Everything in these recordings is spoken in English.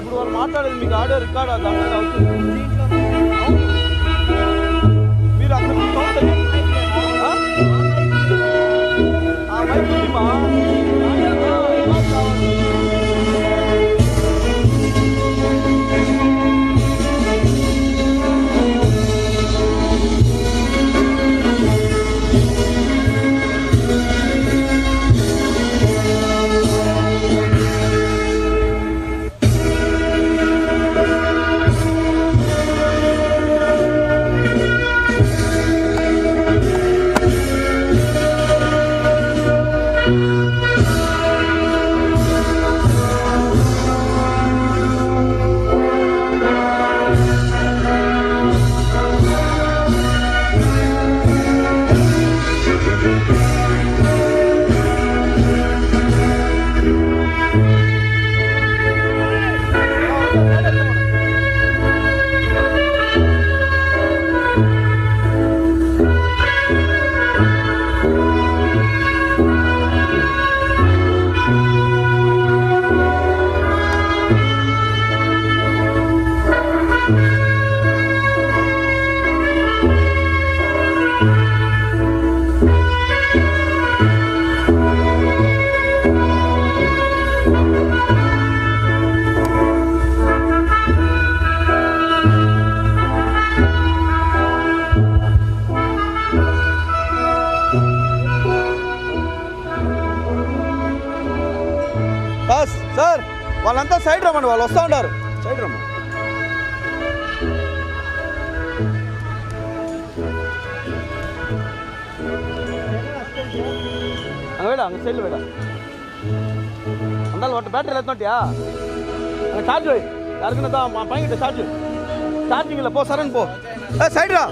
ఇప్పుడు వాళ్ళు మాట్లాడేది మీకు ఆడియో రికార్డ్ దాని మీద అవుతుంది. మీరు అక్కడ సార్ వాళ్ళంతా సైడ్ రమ్మండి, వాళ్ళు వస్తూ ఉంటారు. సైడ్ రమ్మ வேடா அங்கே சைடில் வேடா அந்த ஒட்டு பேட்டரியில் எத்தனோட்டியா அங்கே சார்ஜ் வை யாருக்குன்னு தான் பையன்கிட்ட சார்ஜிங் இல்லை. போ சரண் போ. சைடுடா.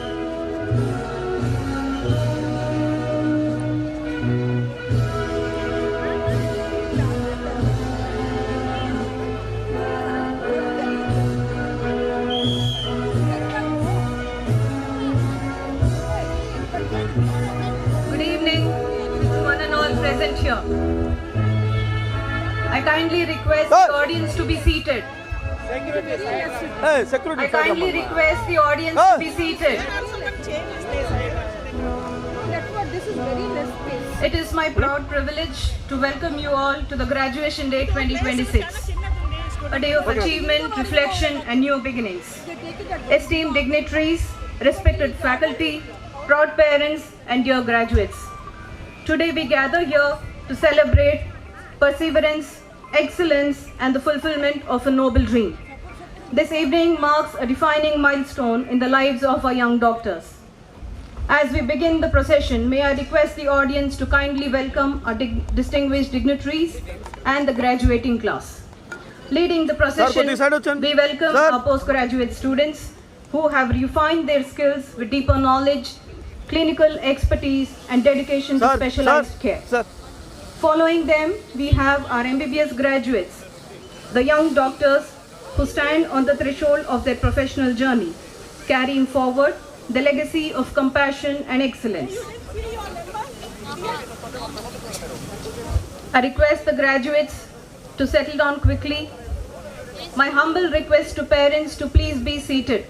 Present here. I kindly request the audience to be seated. Security. I kindly request the audience to be seated. It is my proud privilege to welcome you all to the Graduation Day 2026, a day of achievement, reflection and new beginnings. Esteemed dignitaries, respected faculty, proud parents and dear graduates. Today we gather here to celebrate perseverance, excellence and the fulfillment of a noble dream. This evening marks a defining milestone in the lives of our young doctors. As we begin the procession, may I request the audience to kindly welcome our distinguished dignitaries and the graduating class. Leading the procession, we welcome our postgraduate students who have refined their skills with deeper knowledge, clinical expertise and dedication to specialized care. Following them, we have our MBBS graduates, the young doctors who stand on the threshold of their professional journey, carrying forward the legacy of compassion and excellence. I request the graduates to settle down quickly. My humble request to parents to please be seated.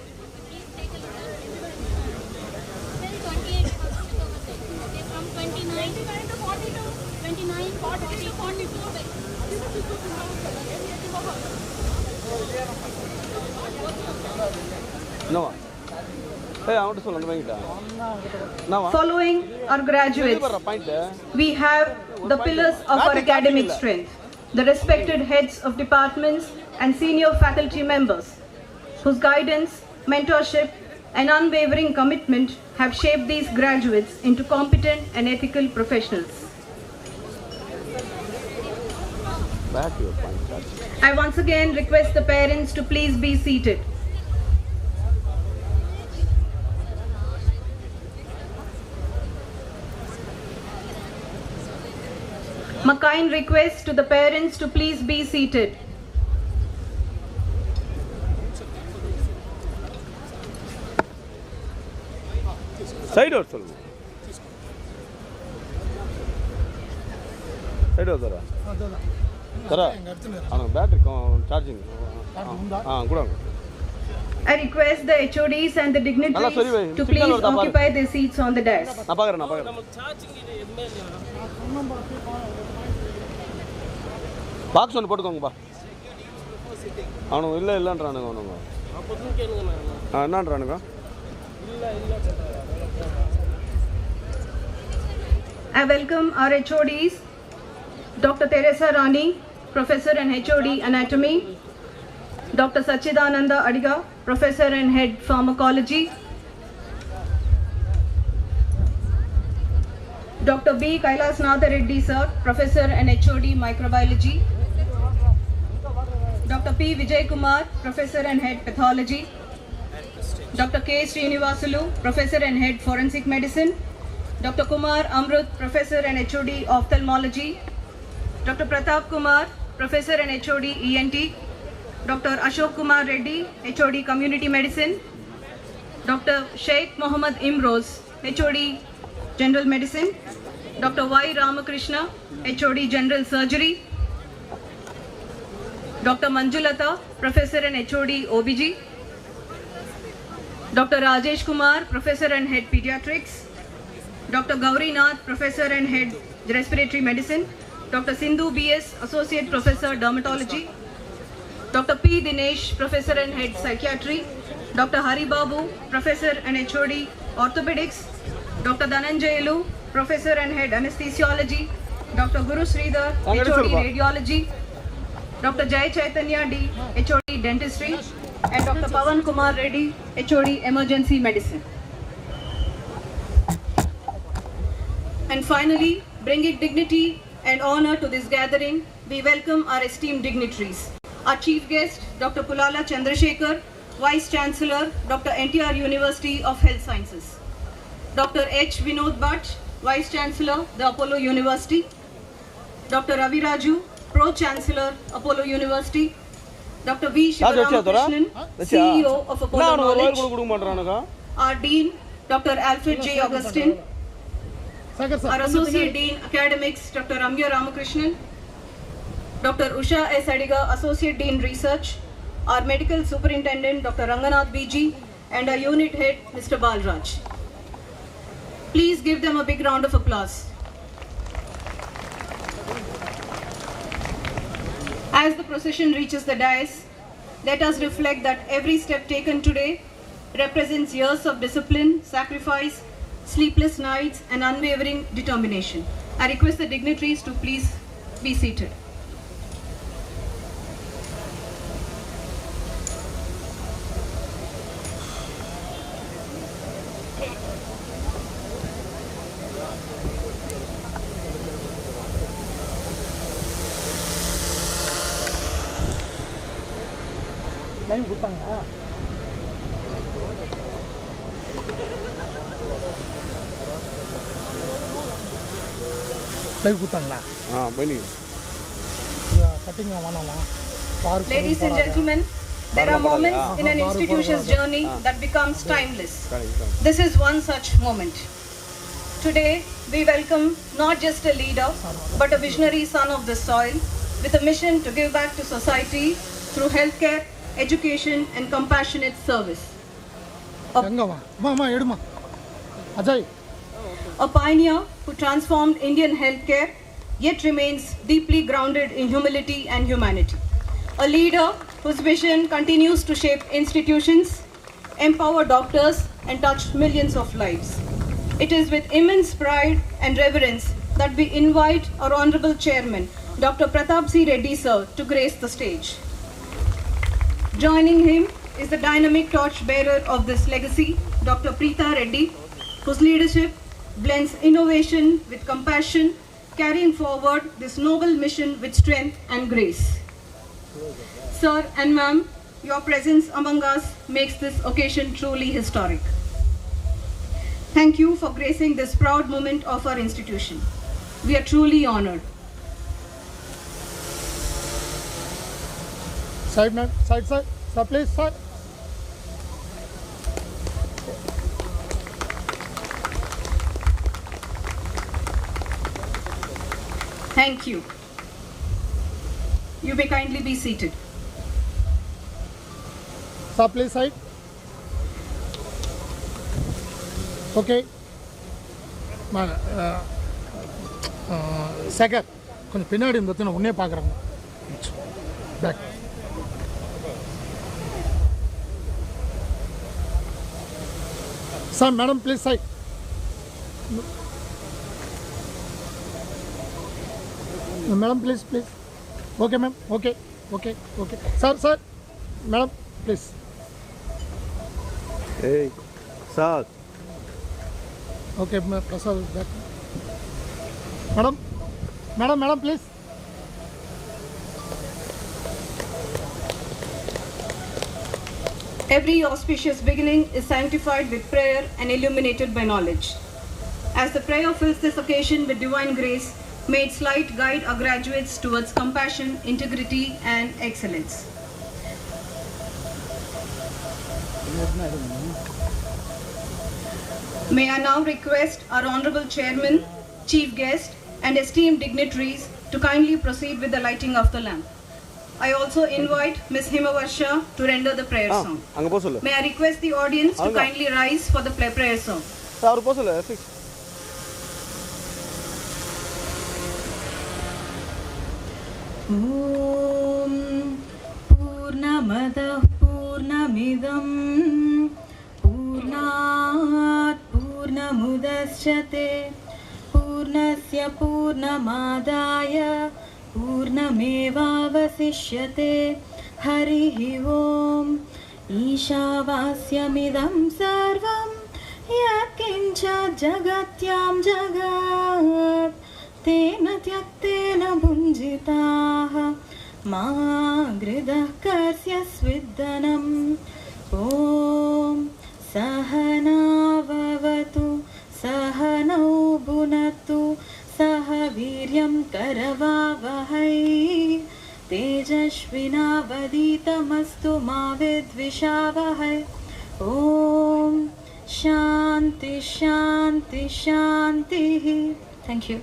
No. Hey, I want to Following our graduates, we have the pillars of our academic strength, the respected heads of departments and senior faculty members, whose guidance, mentorship, and unwavering commitment have shaped these graduates into competent and ethical professionals. I once again request the parents to please be seated. My kind request to the parents to please be seated. Side out, sir. Side out, sir. Sir, battery charging. I request the HODs and the dignitaries to please occupy their seats on the dais. Box on Potong. I don't know. Not running. I welcome our HODs, Dr. Teresa Rani, Professor and HOD Anatomy, Dr. Sachidananda Adiga, Professor and Head Pharmacology, Dr. B. Kailasnatha Reddy Sir, Professor and HOD Microbiology, Dr. P. Vijay Kumar, Professor and Head Pathology, Dr. K. Srinivasulu, Professor and Head Forensic Medicine, Dr. Kumar Amrut, Professor and HOD Ophthalmology, Dr. Pratap Kumar, Professor and HOD ENT, Dr. Ashok Kumar Reddy, HOD Community Medicine, Dr. Sheikh Mohammad Imroz, HOD General Medicine, Dr. Y. Ramakrishna, HOD General Surgery, Dr. Manjulata, Professor and HOD OBG, Dr. Rajesh Kumar, Professor and Head Pediatrics, Dr. Gauri Nath, Professor and Head Respiratory Medicine, Dr. Sindhu BS, Associate Professor Dermatology, Dr. P. Dinesh, Professor and Head Psychiatry, Dr. Hari Babu, Professor and HOD Orthopedics, Dr. Dhananjayalu, Professor and Head Anesthesiology, Dr. Guru Sridhar, HOD Radiology, Dr. Jai Chaitanya D, HOD Dentistry, and Dr. Pavan Kumar Reddy, HOD Emergency Medicine. And finally, bringing dignity and honor to this gathering, we welcome our esteemed dignitaries. Our chief guest, Dr. Pulala Chandrasekhar, Vice Chancellor, Dr. NTR University of Health Sciences. Dr. H. Vinod Bhatt, Vice Chancellor, the Apollo University. Dr. Ravi Raju, Pro Chancellor, Apollo University. Dr. V. Shivaramakrishnan, CEO of Apollo Knowledge. Our Dean, Dr. Alfred J. Augustine. Our Associate Dean, Academics, Dr. Ramya Ramakrishnan. Dr. Usha S. Adiga, Associate Dean, Research. Our Medical Superintendent, Dr. Ranganath BG. And our Unit Head, Mr. Balraj. Please give them a big round of applause. As the procession reaches the dais, let us reflect that every step taken today represents years of discipline, sacrifice, sleepless nights, and unwavering determination. I request the dignitaries to please be seated. Time கொடுத்தாங்க. Live கொடுத்தாங்களா? பண்ணி cutting வேணாமா? Ladies and gentlemen, there are moments in an institution's journey that becomes timeless. This is one such moment. Today, we welcome not just a leader, but a visionary son of the soil with a mission to give back to society through healthcare, education, and compassionate service. A pioneer who transformed Indian healthcare, yet remains deeply grounded in humility and humanity. A leader whose vision continues to shape institutions, empower doctors, and touch millions of lives. It is with immense pride and reverence that we invite our Honorable Chairman, Dr. Pratap C. Reddy sir, to grace the stage. Joining him is the dynamic torchbearer of this legacy, Dr. Preeta Reddy, whose leadership blends innovation with compassion, carrying forward this noble mission with strength and grace. Sir and ma'am, your presence among us makes this occasion truly historic. Thank you for gracing this proud moment of our institution. We are truly honored. Side, ma'am. Side. Sir, please, sir. Thank you. You may kindly be seated. Sir, please, side. Okay. Second, கொஞ்சம் பின்னாடி இருந்தது நான் உன்னே பார்க்குறேன். Back. Sir, madam, please, side. Madam, please. Okay, ma'am. Okay. Sir. Madam, please. Hey, sir. Okay, Prasad, back. Madam, please. Every auspicious beginning is sanctified with prayer and illuminated by knowledge. As the prayer fills this occasion with divine grace, may its light guide our graduates towards compassion, integrity, and excellence. May I now request our Honorable Chairman, Chief Guest, and esteemed dignitaries to kindly proceed with the lighting of the lamp. I also invite Ms. Himavarsha to render the prayer song. May I request the audience to kindly rise for the prayer song. Om Purnamadah Purnamidam Purnat Purnamudachyate Purnasya Purnamadaya Purnamevavasishyate Harihi Om Ishavasyamidam Sarvam Yatkincha Jagatyam Jagat Tena Tyaktena Bunjitaha Ma Gridah Kasya Sviddanam Om Sahana Vavatu Sahanau Bunatu Sahaviryam Karavavahai Tejashvinavaditamastu ma vidvishavahai. Om Shanti Shanti Shanti. Thank you.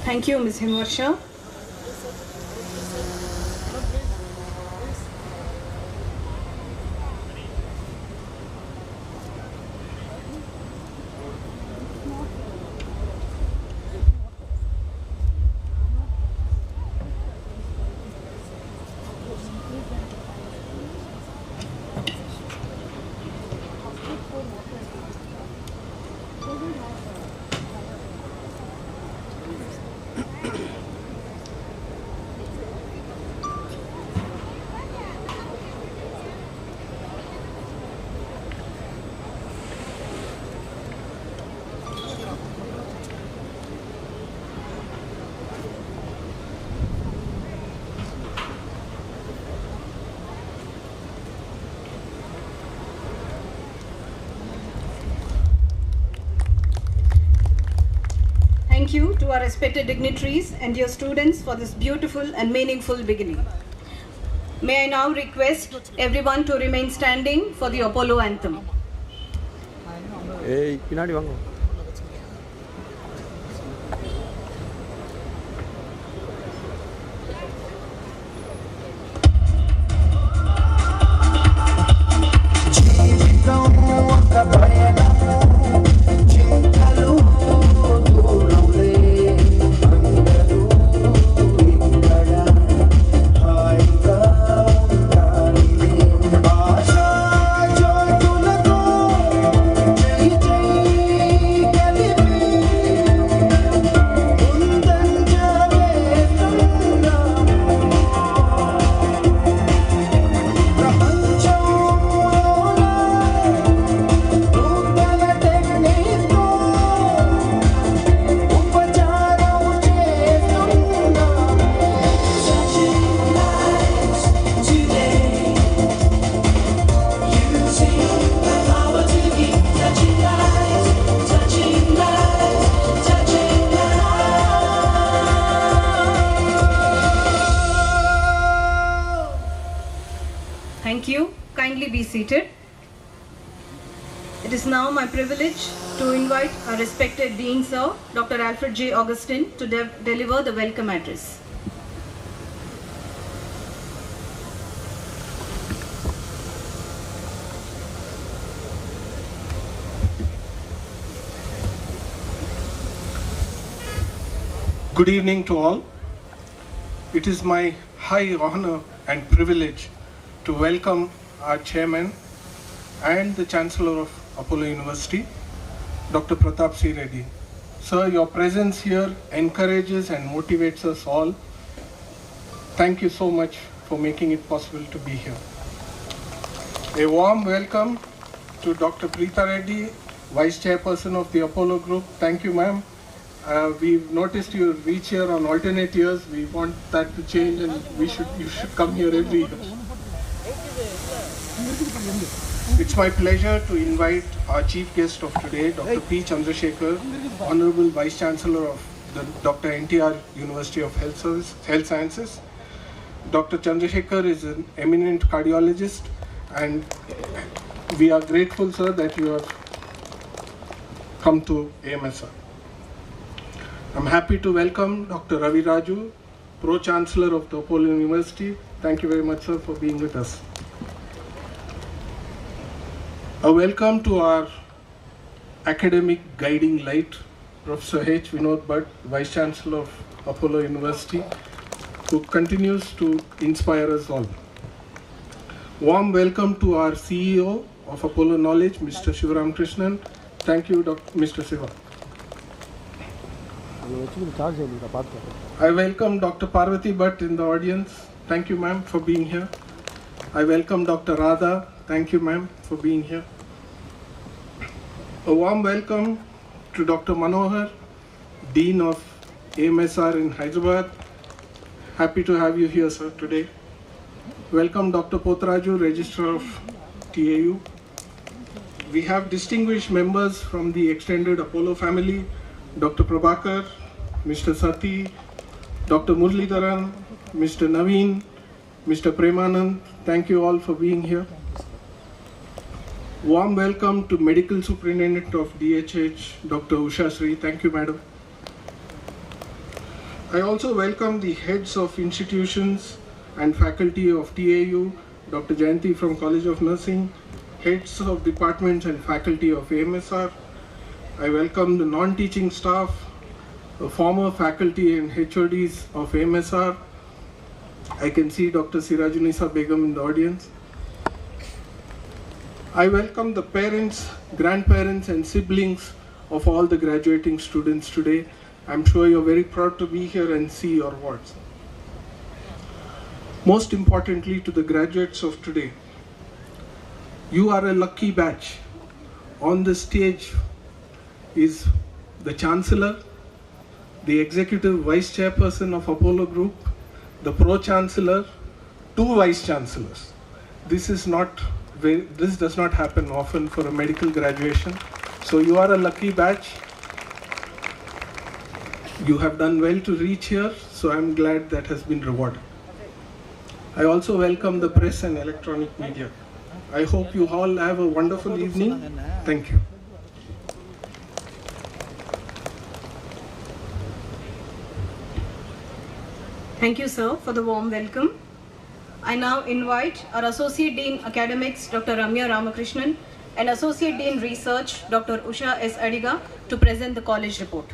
Thank you, Ms. Himavarsha. thank you to our respected dignitaries and dear students for this beautiful and meaningful beginning. May I now request everyone to remain standing for the Apollo anthem. ஏய் பின்னாடி வாங்க. Thank you. Kindly be seated. It is now my privilege to invite our respected Dean Sir, Dr. Alfred J. Augustine, to deliver the welcome address. Good evening to all. It is my high honor and privilege to welcome our chairman and the Chancellor of Apollo University, Dr. Pratap C. Reddy. Sir, your presence here encourages and motivates us all. Thank you so much for making it possible to be here. A warm welcome to Dr. Preeta Reddy, Vice Chairperson of the Apollo Group. Thank you, ma'am. We've noticed you reach here on alternate years. We want that to change, and you should come here every year. It's my pleasure to invite our chief guest of today, Dr. P. Chandrasekhar, Honorable Vice Chancellor of the Dr. NTR University of Health Sciences. Dr. Chandrasekhar is an eminent cardiologist, and we are grateful, sir, that you have come to AMSR. I'm happy to welcome Dr. Ravi Raju, Pro-Chancellor of the Apollo University. Thank you very much, sir, for being with us. A welcome to our academic guiding light, Professor H. Vinod Bhatt, Vice Chancellor of Apollo University, who continues to inspire us all. Warm welcome to our CEO of Apollo Knowledge, Mr. Shivaram Krishnan. Thank you, Mr. Shiva. I welcome Dr. Parvati Bhatt in the audience. Thank you, ma'am, for being here. I welcome Dr. Radha. Thank you, ma'am, for being here. A warm welcome to Dr. Manohar, Dean of AMSR in Hyderabad. Happy to have you here, sir, today. Welcome Dr. Potraju, Registrar of TAU. We have distinguished members from the extended Apollo family, Dr. Prabhakar, Mr. Sati, Dr. Muralidharan, Mr. Naveen, Mr. Premanand. Thank you all for being here. Warm welcome to Medical Superintendent of DHH, Dr. Usha Sri. Thank you, madam. I also welcome the heads of institutions and faculty of TAU, Dr. Jayanti from College of Nursing, heads of departments and faculty of AMSR. I welcome the non-teaching staff, the former faculty and HODs of AMSR. I can see Dr. Sirajunisa Begum in the audience. I welcome the parents, grandparents and siblings of all the graduating students today. I'm sure you're very proud to be here and see your wards. Most importantly, to the graduates of today, you are a lucky batch. On the stage is the Chancellor, the Executive Vice Chairperson of Apollo Group, the Pro-Chancellor, 2 Vice Chancellors. This does not happen often for a medical graduation. So you are a lucky batch. You have done well to reach here, so I'm glad that has been rewarded. I also welcome the press and electronic media. I hope you all have a wonderful evening. Thank you. Thank you, sir, for the warm welcome. I now invite our Associate Dean Academics, Dr. Ramya Ramakrishnan, and Associate Dean Research, Dr. Usha S. Adiga, to present the college report.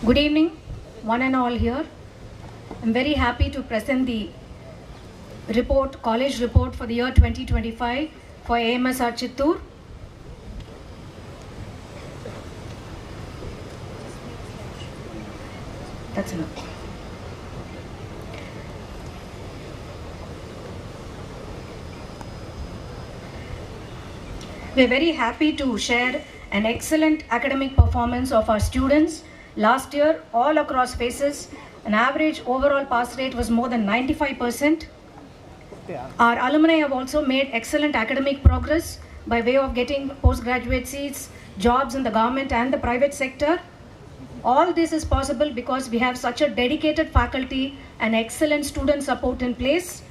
Good evening, one and all here. I'm very happy to present the report, college report for the year 2025 for AMSR Chittoor. That's enough. We're very happy to share an excellent academic performance of our students. Last year, all across phases, an average overall pass rate was more than 95%. Our alumni have also made excellent academic progress by way of getting postgraduate seats, jobs in the government and the private sector. All this is possible because we have such a dedicated faculty and excellent student support in place.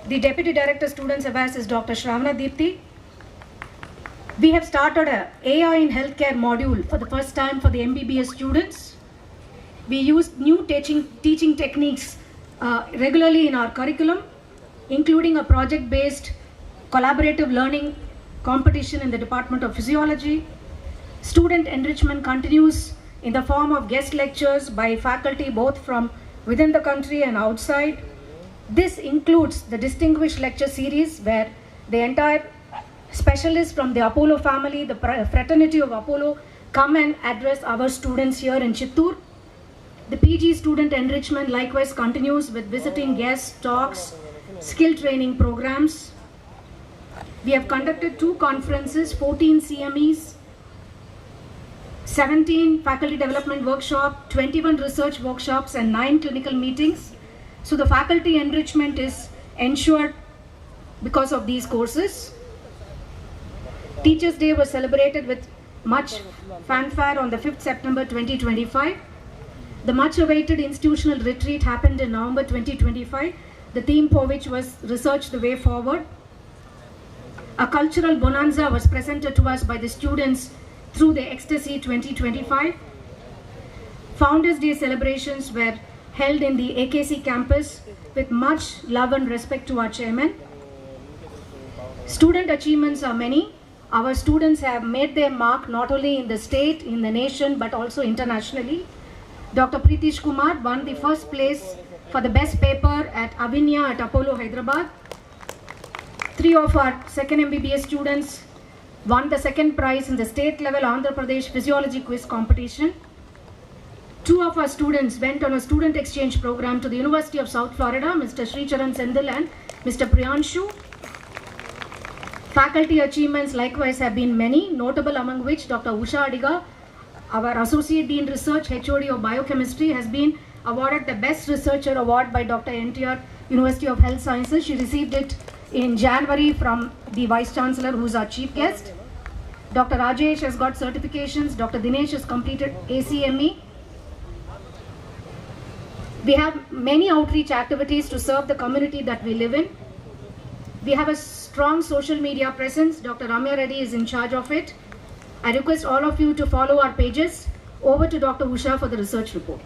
The Deputy Director Students Affairs is Dr. Shravana Deepthi. We have started an AI in healthcare module for the first time for the MBBS students. We use new teaching techniques regularly in our curriculum, including a project-based collaborative learning competition in the Department of Physiology. Student enrichment continues in the form of guest lectures by faculty both from within the country and outside. This includes the Distinguished Lecture Series, where the entire specialists from the Apollo family, the fraternity of Apollo, come and address our students here in Chittoor. The PG student enrichment likewise continues with visiting guests, talks, skill training programs. We have conducted 2 conferences, 14 CMEs, 17 faculty development workshops, 21 research workshops and 9 clinical meetings. So the faculty enrichment is ensured because of these courses. Teachers' Day was celebrated with much fanfare on the 5th September 2025. The much-awaited institutional retreat happened in November 2025, the theme for which was Research the Way Forward. A cultural bonanza was presented to us by the students through the Ecstasy 2025. Founders' Day celebrations were held in the AKC campus with much love and respect to our chairman. Student achievements are many. Our students have made their mark not only in the state, in the nation, but also internationally. Dr. Pritish Kumar won the first place for the best paper at Avinya at Apollo, Hyderabad. 3 of our second MBBS students won the second prize in the state level Andhra Pradesh Physiology Quiz competition. 2 of our students went on a student exchange program to the University of South Florida, Mr. Sri Charan Sendil and Mr. Priyanshu. Faculty achievements likewise have been many, notable among which Dr. Usha Adiga, our Associate Dean Research, HOD of Biochemistry, has been awarded the Best Researcher Award by Dr. NTR, University of Health Sciences. She received it in January from the Vice Chancellor, who is our chief guest. Dr. Rajesh has got certifications. Dr. Dinesh has completed ACME. We have many outreach activities to serve the community that we live in. We have a strong social media presence. Dr. Ramya Reddy is in charge of it. I request all of you to follow our pages. Over to Dr. Usha for the research report.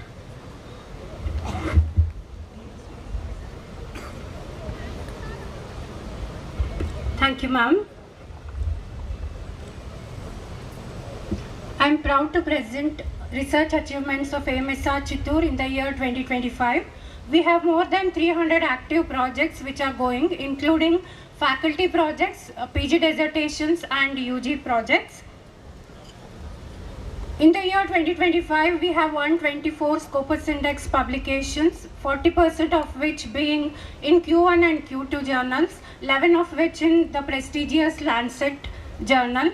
Thank you, ma'am. I am proud to present research achievements of AMSR Chittoor in the year 2025. We have more than 300 active projects which are going, including faculty projects, PG dissertations and UG projects. In the year 2025, we have 124 Scopus Index publications, 40% of which being in Q1 and Q2 journals, 11 of which in the prestigious Lancet journal.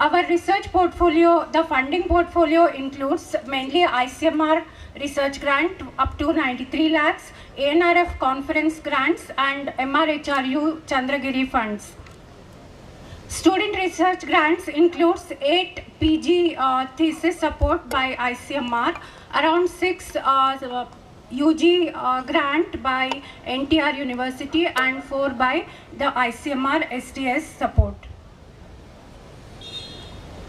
Our research portfolio, the funding portfolio includes mainly ICMR research grant up to 93 lakhs, ANRF conference grants and MRHRU Chandragiri funds. Student research grants includes 8 PG thesis support by ICMR, around 6 UG grant by NTR University and 4 by the ICMR STS support.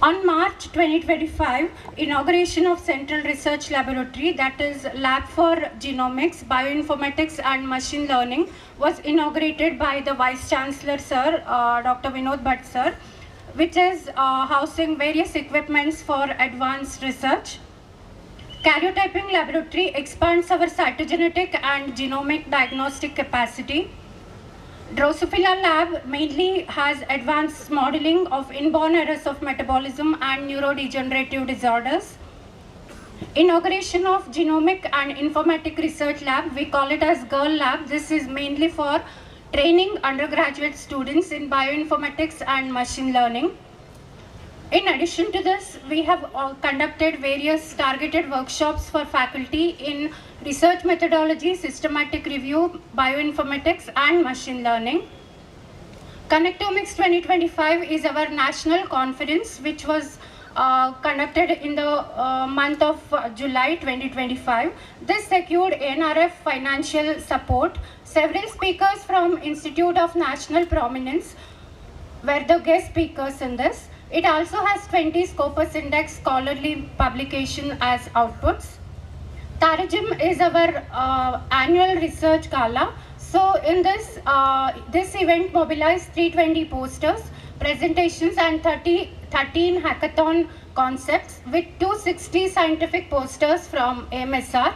On March 2025, inauguration of Central Research Laboratory, that is Lab for Genomics, Bioinformatics and Machine Learning, was inaugurated by the Vice Chancellor Sir, Dr. Vinod Bhatt Sir, which is housing various equipments for advanced research. Karyotyping Laboratory expands our cytogenetic and genomic diagnostic capacity. Drosophila Lab mainly has advanced modeling of inborn errors of metabolism and neurodegenerative disorders. Inauguration of Genomic and Informatic Research Lab, we call it as GIRL Lab. This is mainly for training undergraduate students in bioinformatics and machine learning. In addition to this, we have conducted various targeted workshops for faculty in research methodology, systematic review, bioinformatics and machine learning. Connectomics 2025 is our national conference which was conducted in the month of July 2025. This secured ANRF financial support. Several speakers from Institute of National Prominence were the guest speakers in this. It also has 20 Scopus Index scholarly publication as outputs. Tarajim is our annual research gala. So in this event mobilized 320 posters, presentations and 13 hackathon concepts with 260 scientific posters from AMSR.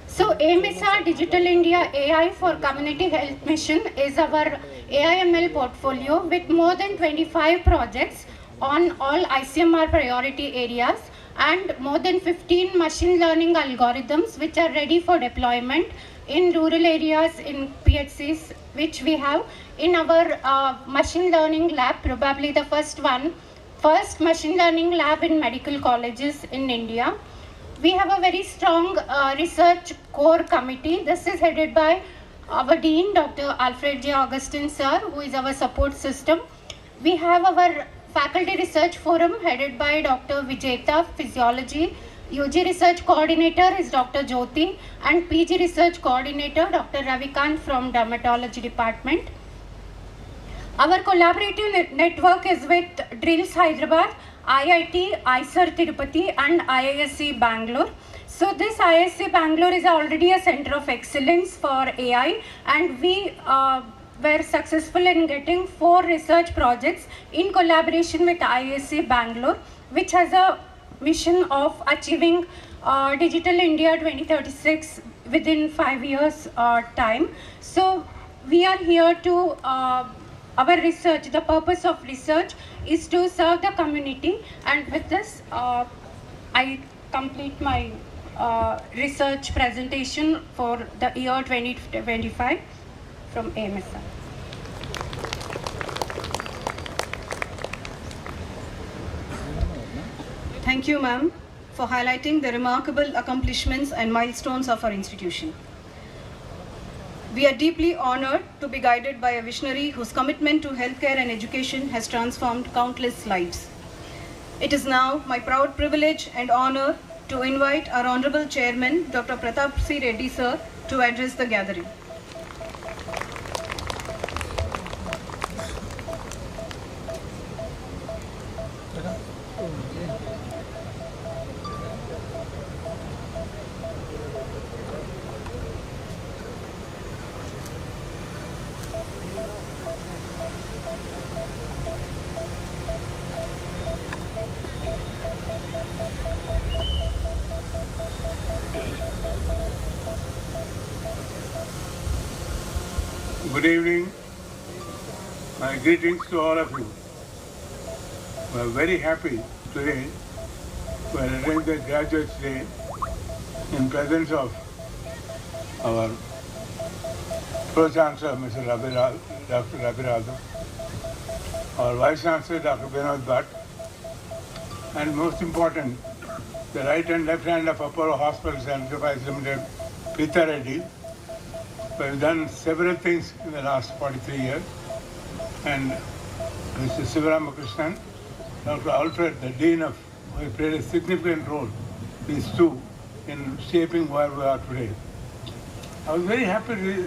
So AMSR Digital India AI for Community Health Mission is our AIML portfolio with more than 25 projects on all ICMR priority areas and more than 15 machine learning algorithms which are ready for deployment in rural areas in PHCs, which we have in our machine learning lab, probably the first machine learning lab in medical colleges in India. We have a very strong research core committee. This is headed by our Dean, Dr. Alfred J. Augustine Sir, who is our support system. We have our Faculty Research Forum headed by Dr. Vijeta, Physiology. UG Research Coordinator is Dr. Jyoti and PG Research Coordinator Dr. Ravikant from Dermatology Department. Our collaborative network is with Drills Hyderabad, IIT, ISER Tirupati and IISc Bangalore. So this IISc Bangalore is already a center of excellence for AI and we were successful in getting 4 research projects in collaboration with IISc Bangalore, which has a mission of achieving Digital India 2036 within 5 years time. So we are here to, our research, the purpose of research is to serve the community, and with this I complete my research presentation for the year 2025 from AMSR. Thank you, ma'am, for highlighting the remarkable accomplishments and milestones of our institution. We are deeply honored to be guided by a visionary whose commitment to healthcare and education has transformed countless lives. It is now my proud privilege and honor to invite our Honorable Chairman, Dr. Pratap C. Reddy Sir, to address the gathering. Good evening. My greetings to all of you. We are very happy today to arrange the Graduates' Day in presence of our Pro Chancellor, Mr. Dr. Ravi Radu, our Vice Chancellor, Dr. Vinod Bhatt, and most important, the right and left hand of Apollo Hospitals Enterprise Limited, Pita Reddy. We've done several things in the last 43 years. And Mr. Sivaramakrishnan, Dr. Alfred, the Dean of, who played a significant role, these two, in shaping where we are today. I was very happy to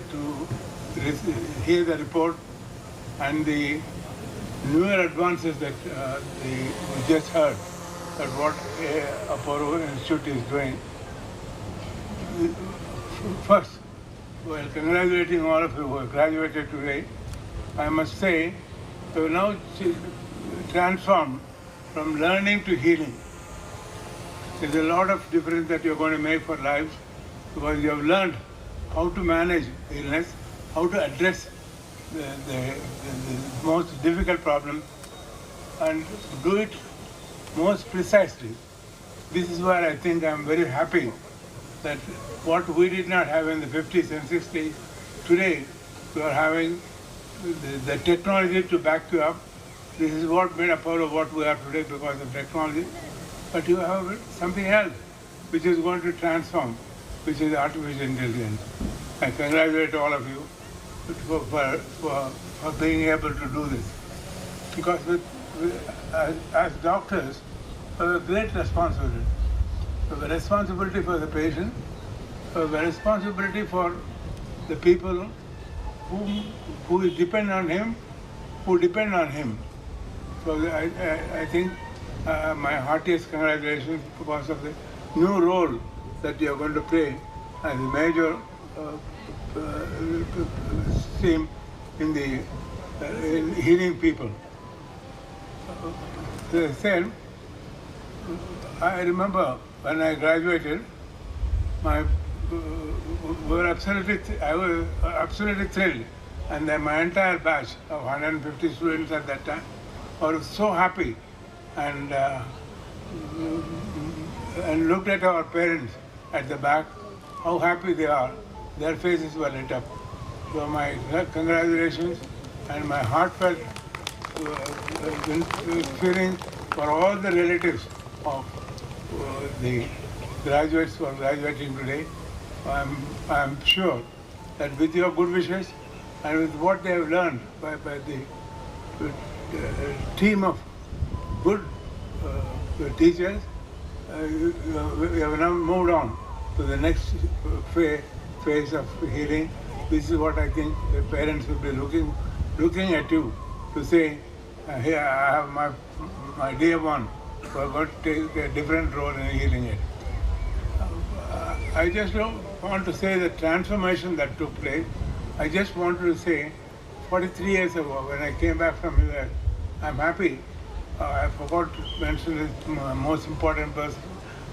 hear the report and the newer advances that we just heard, that what Apollo Institute is doing. First, while congratulating all of you who have graduated today, I must say we have now transformed from learning to healing. There's a lot of difference that you're going to make for lives, because you have learned how to manage illness, how to address the most difficult problem, and do it most precisely. This is where I think I'm very happy that what we did not have in the 50s and 60s, today we are having the technology to back you up. This is what made Apollo what we are today because of technology. But you have something else which is going to transform, which is artificial intelligence. I congratulate all of you for being able to do this. Because as doctors, we have a great responsibility. We have a responsibility for the patient, we have a responsibility for the people who depend on him, who depend on him. So I think my heartiest congratulations because of the new role that you are going to play as a major theme in healing people. As I said, I remember when I graduated, I was absolutely thrilled, and then my entire batch of 150 students at that time were so happy, and looked at our parents at the back, how happy they are. Their faces were lit up. So my congratulations and my heartfelt feeling for all the relatives of the graduates who are graduating today. I'm sure that with your good wishes and with what they have learned by the team of good teachers, we have now moved on to the next phase of healing. This is what I think the parents will be looking at you to say, here I have my dear one who are going to take a different role in healing it. I just don't want to say the transformation that took place. I just want to say 43 years ago when I came back from US, I'm happy. I forgot to mention this most important person,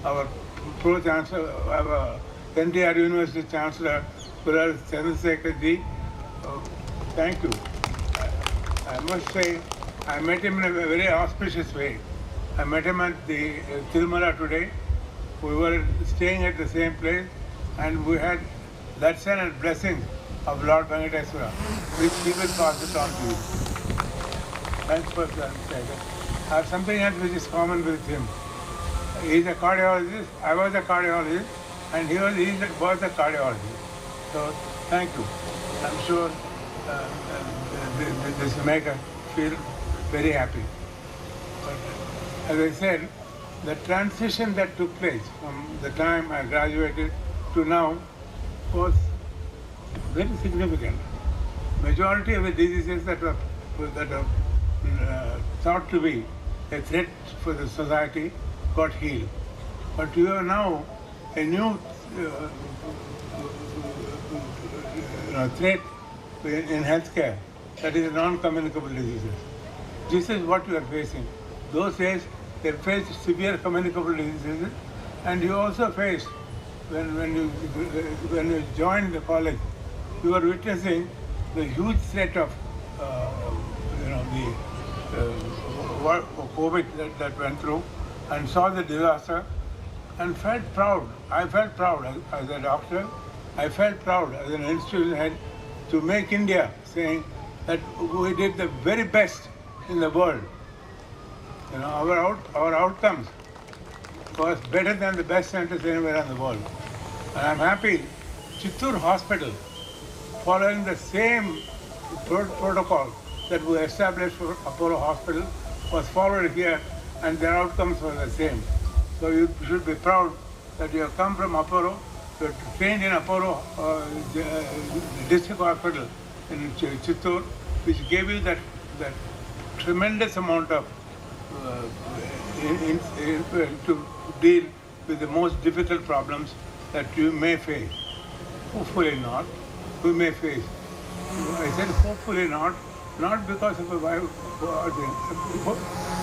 our Pro-Chancellor, our NTR University Chancellor, Suraj Chandrasekhar Ji. Thank you. I must say, I met him in a very auspicious way. I met him at the Tirumala today. We were staying at the same place, and we had that son and blessing of Lord Venkateswara, which he will pass it on to you. Thanks for that. I have something else which is common with him. He's a cardiologist, I was a cardiologist, and he was a cardiologist. So, thank you. I'm sure this will make us feel very happy. But as I said, the transition that took place from the time I graduated to now was very significant. Majority of the diseases that are thought to be a threat for the society got healed. But you have now a new threat in healthcare, that is non-communicable diseases. This is what you are facing. Those days, they faced severe communicable diseases, and you also faced, when you joined the college, you were witnessing the huge threat of the COVID that went through, and saw the disaster, and felt proud. I felt proud as a doctor. I felt proud as an institution head to make India, saying that we did the very best in the world. You know, our outcomes was better than the best centers anywhere in the world. And I'm happy Chittoor Hospital, following the same protocol that we established for Apollo Hospital, was followed here, and their outcomes were the same. So you should be proud that you have come from Apollo, you are trained in Apollo District Hospital in Chittoor, which gave you that tremendous amount of to deal with the most difficult problems that you may face. Hopefully not, we may face. I said hopefully not because of a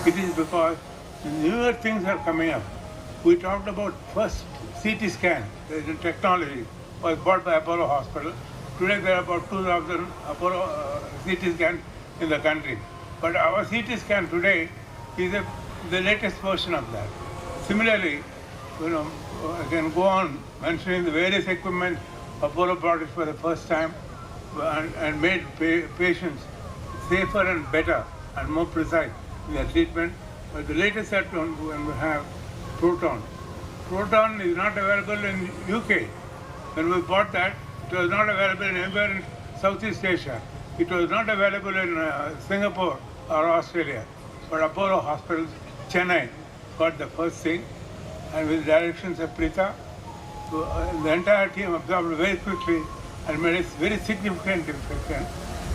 it is because newer things are coming up. We talked about first CT scan, the technology was bought by Apollo Hospital. Today there are about 2,000 Apollo CT scans in the country. But our CT scan today is the latest version of that. Similarly, you know, I can go on mentioning the various equipment Apollo brought it for the first time and made patients safer and better and more precise in their treatment. But the latest that when we have proton. Proton is not available in UK. When we bought that, it was not available anywhere in Southeast Asia. It was not available in Singapore or Australia. But Apollo Hospitals, Chennai, got the first thing, and with directions of Prita, the entire team absorbed very quickly and made a very significant difference.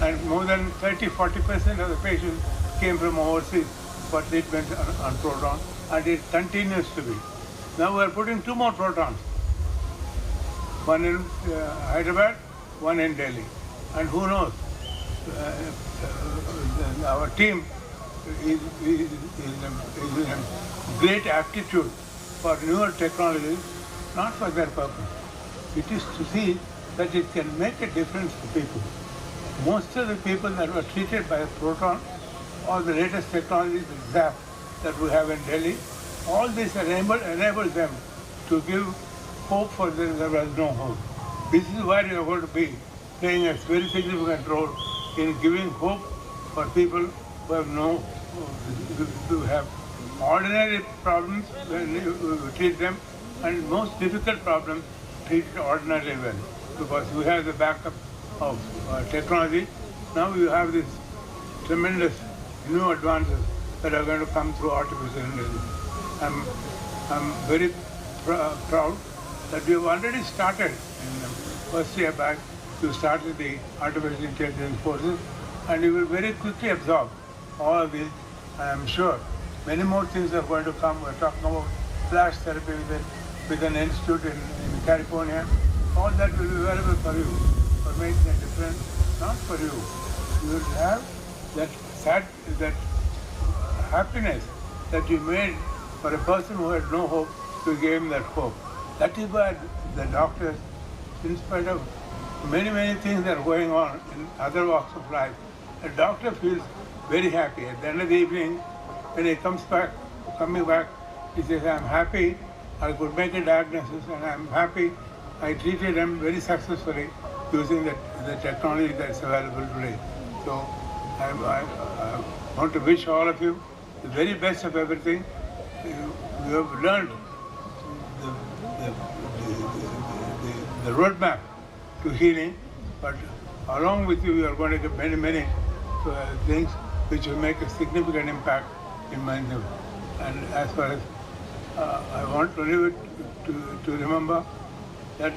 And more than 30-40% of the patients came from overseas for treatment on proton, and it continues to be. Now we are putting 2 more protons, one in Hyderabad, one in Delhi. And who knows, our team is in a great aptitude for newer technologies, not for their purpose. It is to see that it can make a difference to people. Most of the people that were treated by a proton or the latest technology, the ZAP that we have in Delhi, all this enables them to give hope for them there was no hope. This is why we are going to be playing a very significant role in giving hope for people who have who have ordinary problems when we treat them, and most difficult problems treated ordinarily well, because we have the backup of technology. Now you have these tremendous new advances that are going to come through artificial intelligence. I'm very proud that we have already started in the first year back. We started the artificial intelligence courses, and we will very quickly absorb all of these. I'm sure many more things are going to come. We're talking about flash therapy with an institute in California. All that will be available for you, for making a difference, not for you. You will have that happiness that you made for a person who had no hope. You gave him that hope. That is why the doctors, in spite of many things that are going on in other walks of life, a doctor feels very happy. At the end of the evening, when he coming back, he says, I'm happy I could make a diagnosis, and I'm happy I treated him very successfully using the technology that's available today. So I want to wish all of you the very best of everything. You have learned the roadmap to healing, but along with you, you are going to get many things which will make a significant impact in mankind. And as far as I want to leave it to remember that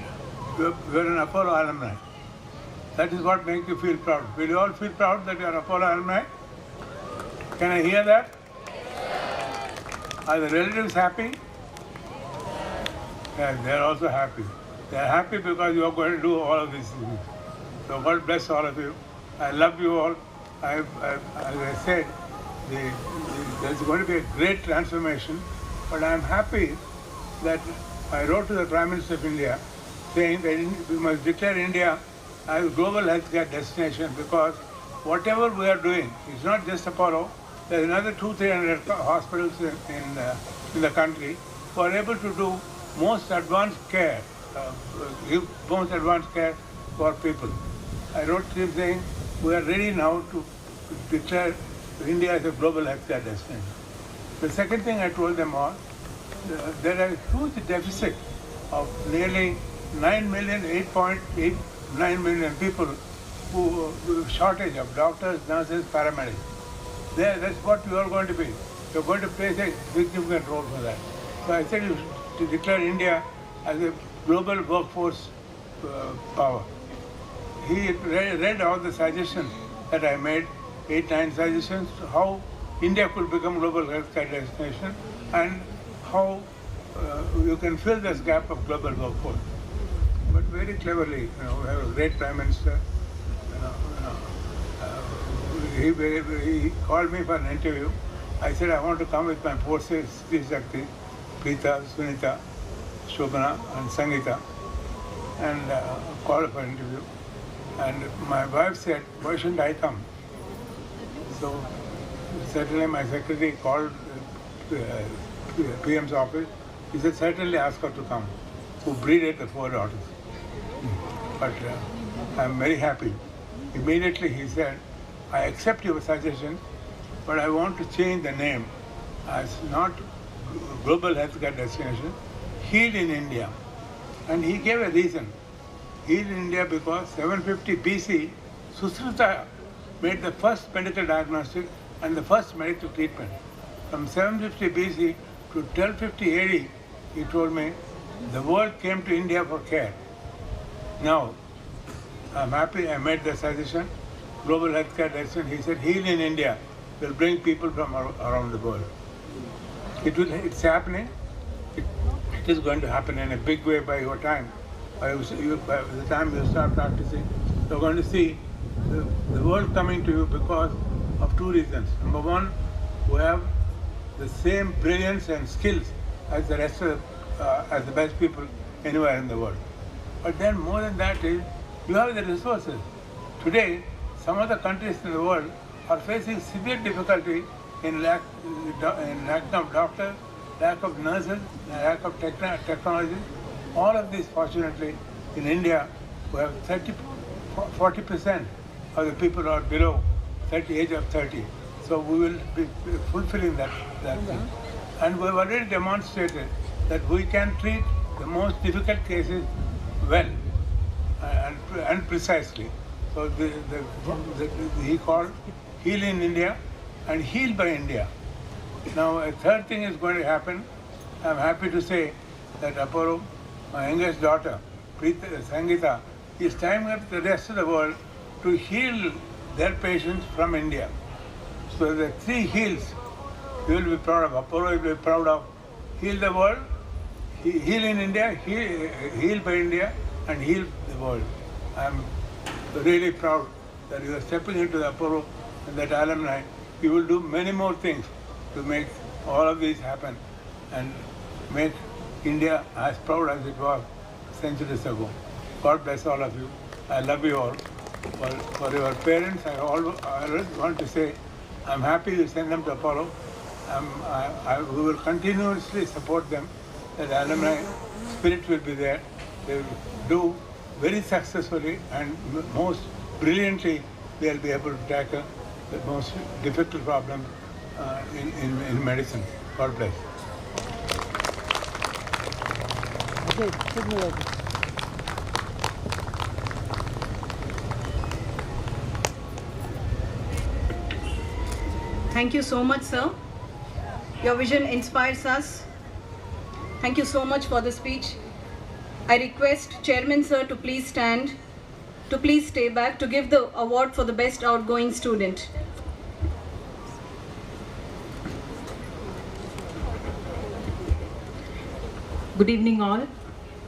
you are an Apollo alumni. That is what makes you feel proud. Will you all feel proud that you are Apollo alumni? Can I hear that? Are the relatives happy? Yeah, they are also happy. They are happy because you are going to do all of these things. So God bless all of you. I love you all. As I said, there's going to be a great transformation, but I'm happy that I wrote to the Prime Minister of India saying that we must declare India as a global healthcare destination, because whatever we are doing, it's not just Apollo. There's another 200-300 hospitals in the country who are able to do most advanced care, give most advanced care for people. I wrote to him saying we are ready now to declare India as a global healthcare destination. The second thing I told them all, there are huge deficit of nearly 8.89 million people who shortage of doctors, nurses, paramedics. That's what you are going to be. You're going to play a significant role for that. So I said you to declare India as a global workforce power. He read all the suggestions that I made, 8-9 suggestions, how India could become global healthcare destination and how you can fill this gap of global workforce. But very cleverly, we have a great Prime Minister. He called me for an interview. I said I want to come with my forces, Sri Shakti, Preeta, Sunita, Shobhana and Sangeeta, and called for an interview. And my wife said, why shouldn't I come? So certainly my secretary called PM's office. He said, certainly ask her to come, who breeded the 4 daughters. But I'm very happy. Immediately he said, I accept your suggestion, but I want to change the name as not global healthcare destination, Heal in India. And he gave a reason. Heal in India because 750 BC, Susruta made the first medical diagnostic and the first medical treatment. From 750 BC to 1250 AD, he told me, the world came to India for care. Now, I'm happy I made the suggestion, global healthcare destination. He said, Heal in India will bring people from around the world. It's happening. It is going to happen in a big way by your time. By the time you start practicing, you're going to see the world coming to you because of 2 reasons. Number one, we have the same brilliance and skills as the rest of as the best people anywhere in the world. But then more than that is, you have the resources. Today, some of the countries in the world are facing severe difficulty in lack of doctors, lack of nurses, lack of technology. All of this, fortunately, in India, we have 40% of the people are below age of 30. So we will be fulfilling that thing. And we have already demonstrated that we can treat the most difficult cases well and precisely. So he called Heal in India and Heal by India. Now a third thing is going to happen. I'm happy to say that Apollo, my youngest daughter, Sangeeta, is timing up the rest of the world to heal their patients from India. So the 3 heals you will be proud of. Apollo will be proud of. Heal the world, heal in India, heal by India, and heal the world. I'm really proud that you are stepping into the Apollo and that alumni. You will do many more things to make all of these happen and make India as proud as it was centuries ago. God bless all of you. I love you all. For your parents, I always want to say, I'm happy you send them to Apollo. We will continuously support them. The alumni spirit will be there. They will do very successfully and most brilliantly. They will be able to tackle the most difficult problems in medicine. God bless. Okay, take me over. Thank you so much, sir. Your vision inspires us. Thank you so much for the speech. I request Chairman sir to please stand, to please stay back to give the award for the best outgoing student. Good evening all.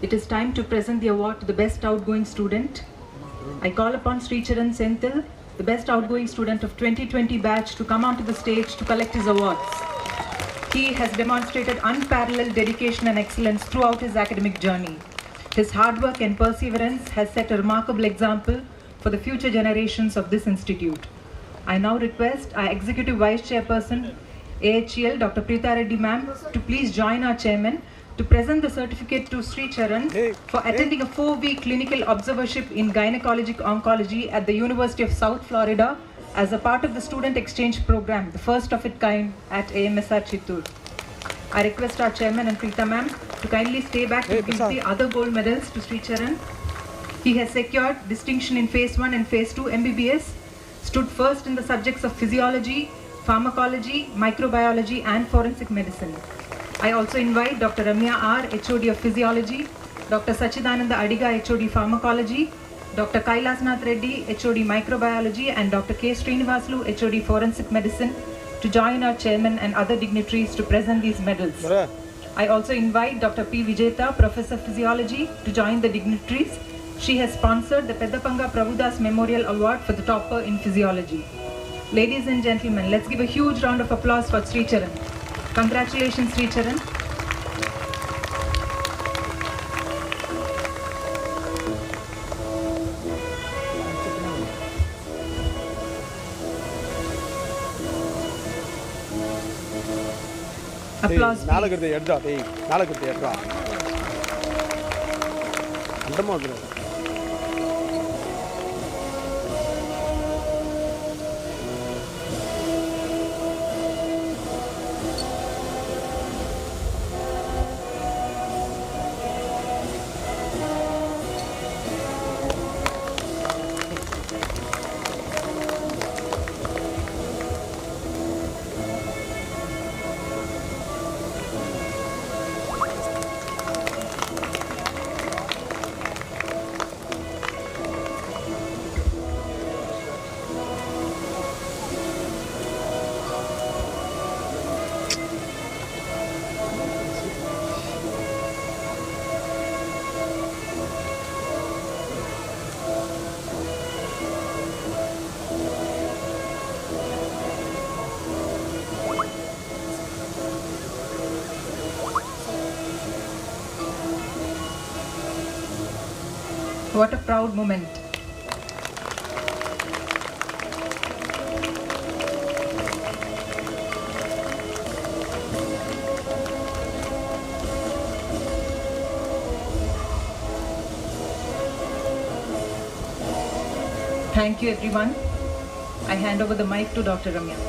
It is time to present the award to the best outgoing student. I call upon Sri Charan Senthil, the best outgoing student of 2020 batch, to come onto the stage to collect his awards. He has demonstrated unparalleled dedication and excellence throughout his academic journey. His hard work and perseverance has set a remarkable example for the future generations of this institute. I now request our Executive Vice Chairperson, AHEL, Dr. Preeta Reddy ma'am, to please join our chairman to present the certificate to Sri Charan for attending a 4-week clinical observership in gynecologic oncology at the University of South Florida as a part of the student exchange program, the first of its kind at AMSR Chittoor. I request our chairman and Preeta ma'am to kindly stay back to give the other gold medals to Sri Charan. He has secured distinction in Phase 1 and Phase 2 MBBS, stood first in the subjects of physiology, pharmacology, microbiology and forensic medicine. I also invite Dr. Ramya R, HOD of Physiology, Dr. Sachidananda Adiga, HOD Pharmacology, Dr. Kailasnath Reddy, HOD Microbiology and Dr. K. Srinivaslu, HOD Forensic Medicine to join our chairman and other dignitaries to present these medals. I also invite Dr. P. Vijeta, Professor Physiology, to join the dignitaries. She has sponsored the Peddapanga Prabhudas Memorial Award for the topper in Physiology. Ladies and gentlemen, let's give a huge round of applause for Sri Charan. Congratulations, Sri Charan. Applause, please. நாளைக்கு எடுறா டேய் நாளைக்கு எடுறா அந்தமா வந்துரு What a proud moment. Thank you everyone. I hand over the mic to Dr. Ramya.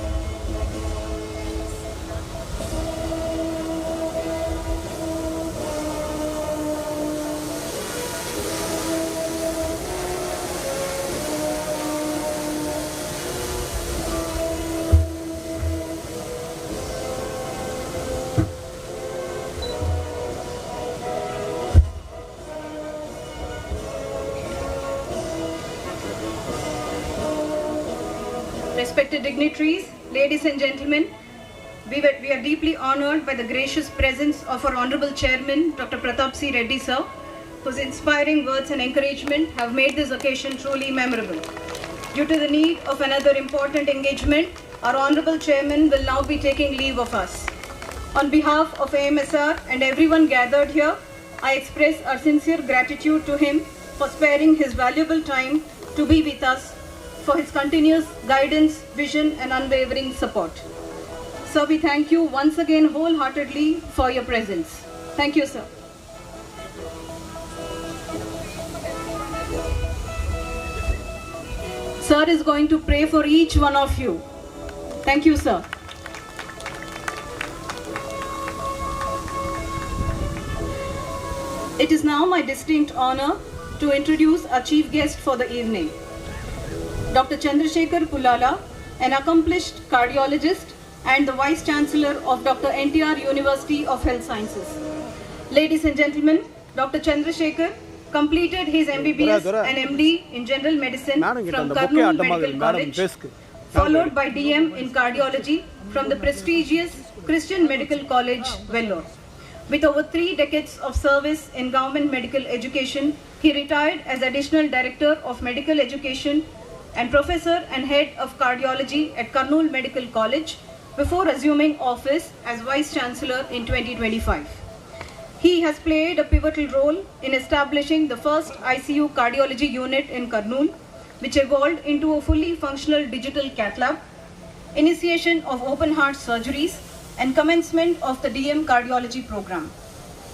Respected dignitaries, ladies and gentlemen, we are deeply honored by the gracious presence of our Honorable Chairman, Dr. Pratap C. Reddy sir, whose inspiring words and encouragement have made this occasion truly memorable. Due to the need of another important engagement, our Honorable Chairman will now be taking leave of us. On behalf of AMSR and everyone gathered here, I express our sincere gratitude to him for sparing his valuable time to be with us, for his continuous guidance, vision and unwavering support. Sir, we thank you once again wholeheartedly for your presence. Thank you, sir. Sir is going to pray for each one of you. Thank you, sir. It is now my distinct honor to introduce our chief guest for the evening, Dr. Chandrasekhar Kullala, an accomplished cardiologist and the Vice Chancellor of Dr. NTR University of Health Sciences. Ladies and gentlemen, Dr. Chandrasekhar completed his MBBS and MD in General Medicine from Karnool Medical College, followed by DM in Cardiology from the prestigious Christian Medical College, Vellore. With over 3 decades of service in government medical education, he retired as Additional Director of Medical Education and Professor and Head of Cardiology at Karnool Medical College before assuming office as Vice Chancellor in 2025. He has played a pivotal role in establishing the first ICU cardiology unit in Karnool, which evolved into a fully functional digital cath lab, initiation of open heart surgeries, and commencement of the DM cardiology program.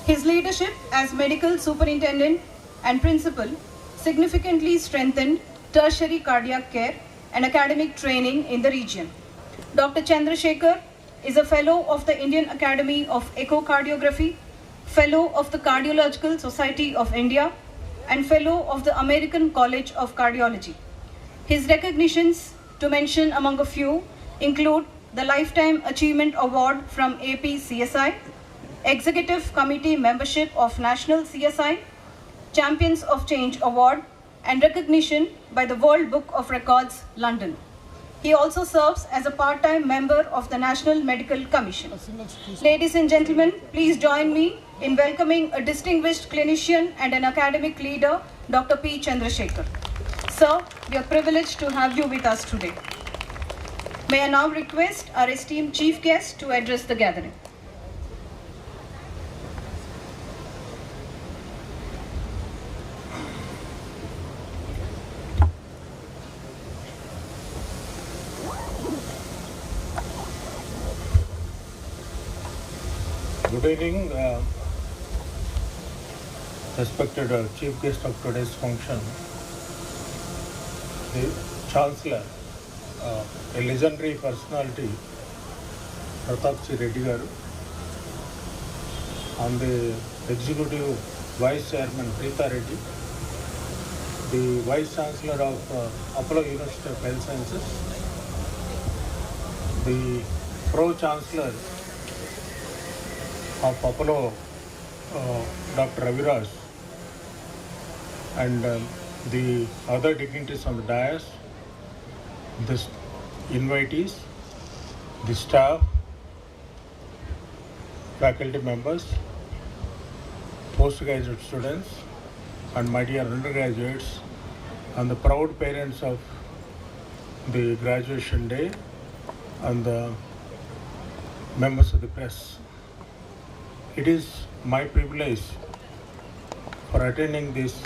His leadership as medical superintendent and principal significantly strengthened tertiary cardiac care and academic training in the region. Dr. Chandrasekhar is a Fellow of the Indian Academy of Echocardiography, Fellow of the Cardiological Society of India, and Fellow of the American College of Cardiology. His recognitions, to mention among a few, include the Lifetime Achievement Award from AP CSI, Executive Committee Membership of National CSI, Champions of Change Award, and recognition by the World Book of Records, London. He also serves as a part-time member of the National Medical Commission. Ladies and gentlemen, please join me in welcoming a distinguished clinician and an academic leader, Dr. P. Chandrasekhar. Sir, we are privileged to have you with us today. May I now request our esteemed chief guest to address the gathering. Good evening, respected chief guest of today's function, the Chancellor, a legendary personality, Pratap C. Reddy garu, and the Executive Vice Chairman Preeta Reddy, the Vice Chancellor of Apollo University of Health Sciences, the Pro Chancellor of Apollo, Dr. Raviraj, and the other dignitaries on the dais, the invitees, the staff, faculty members, postgraduate students, and my dear undergraduates, and the proud parents of the graduation day, and the members of the press. It is my privilege for attending this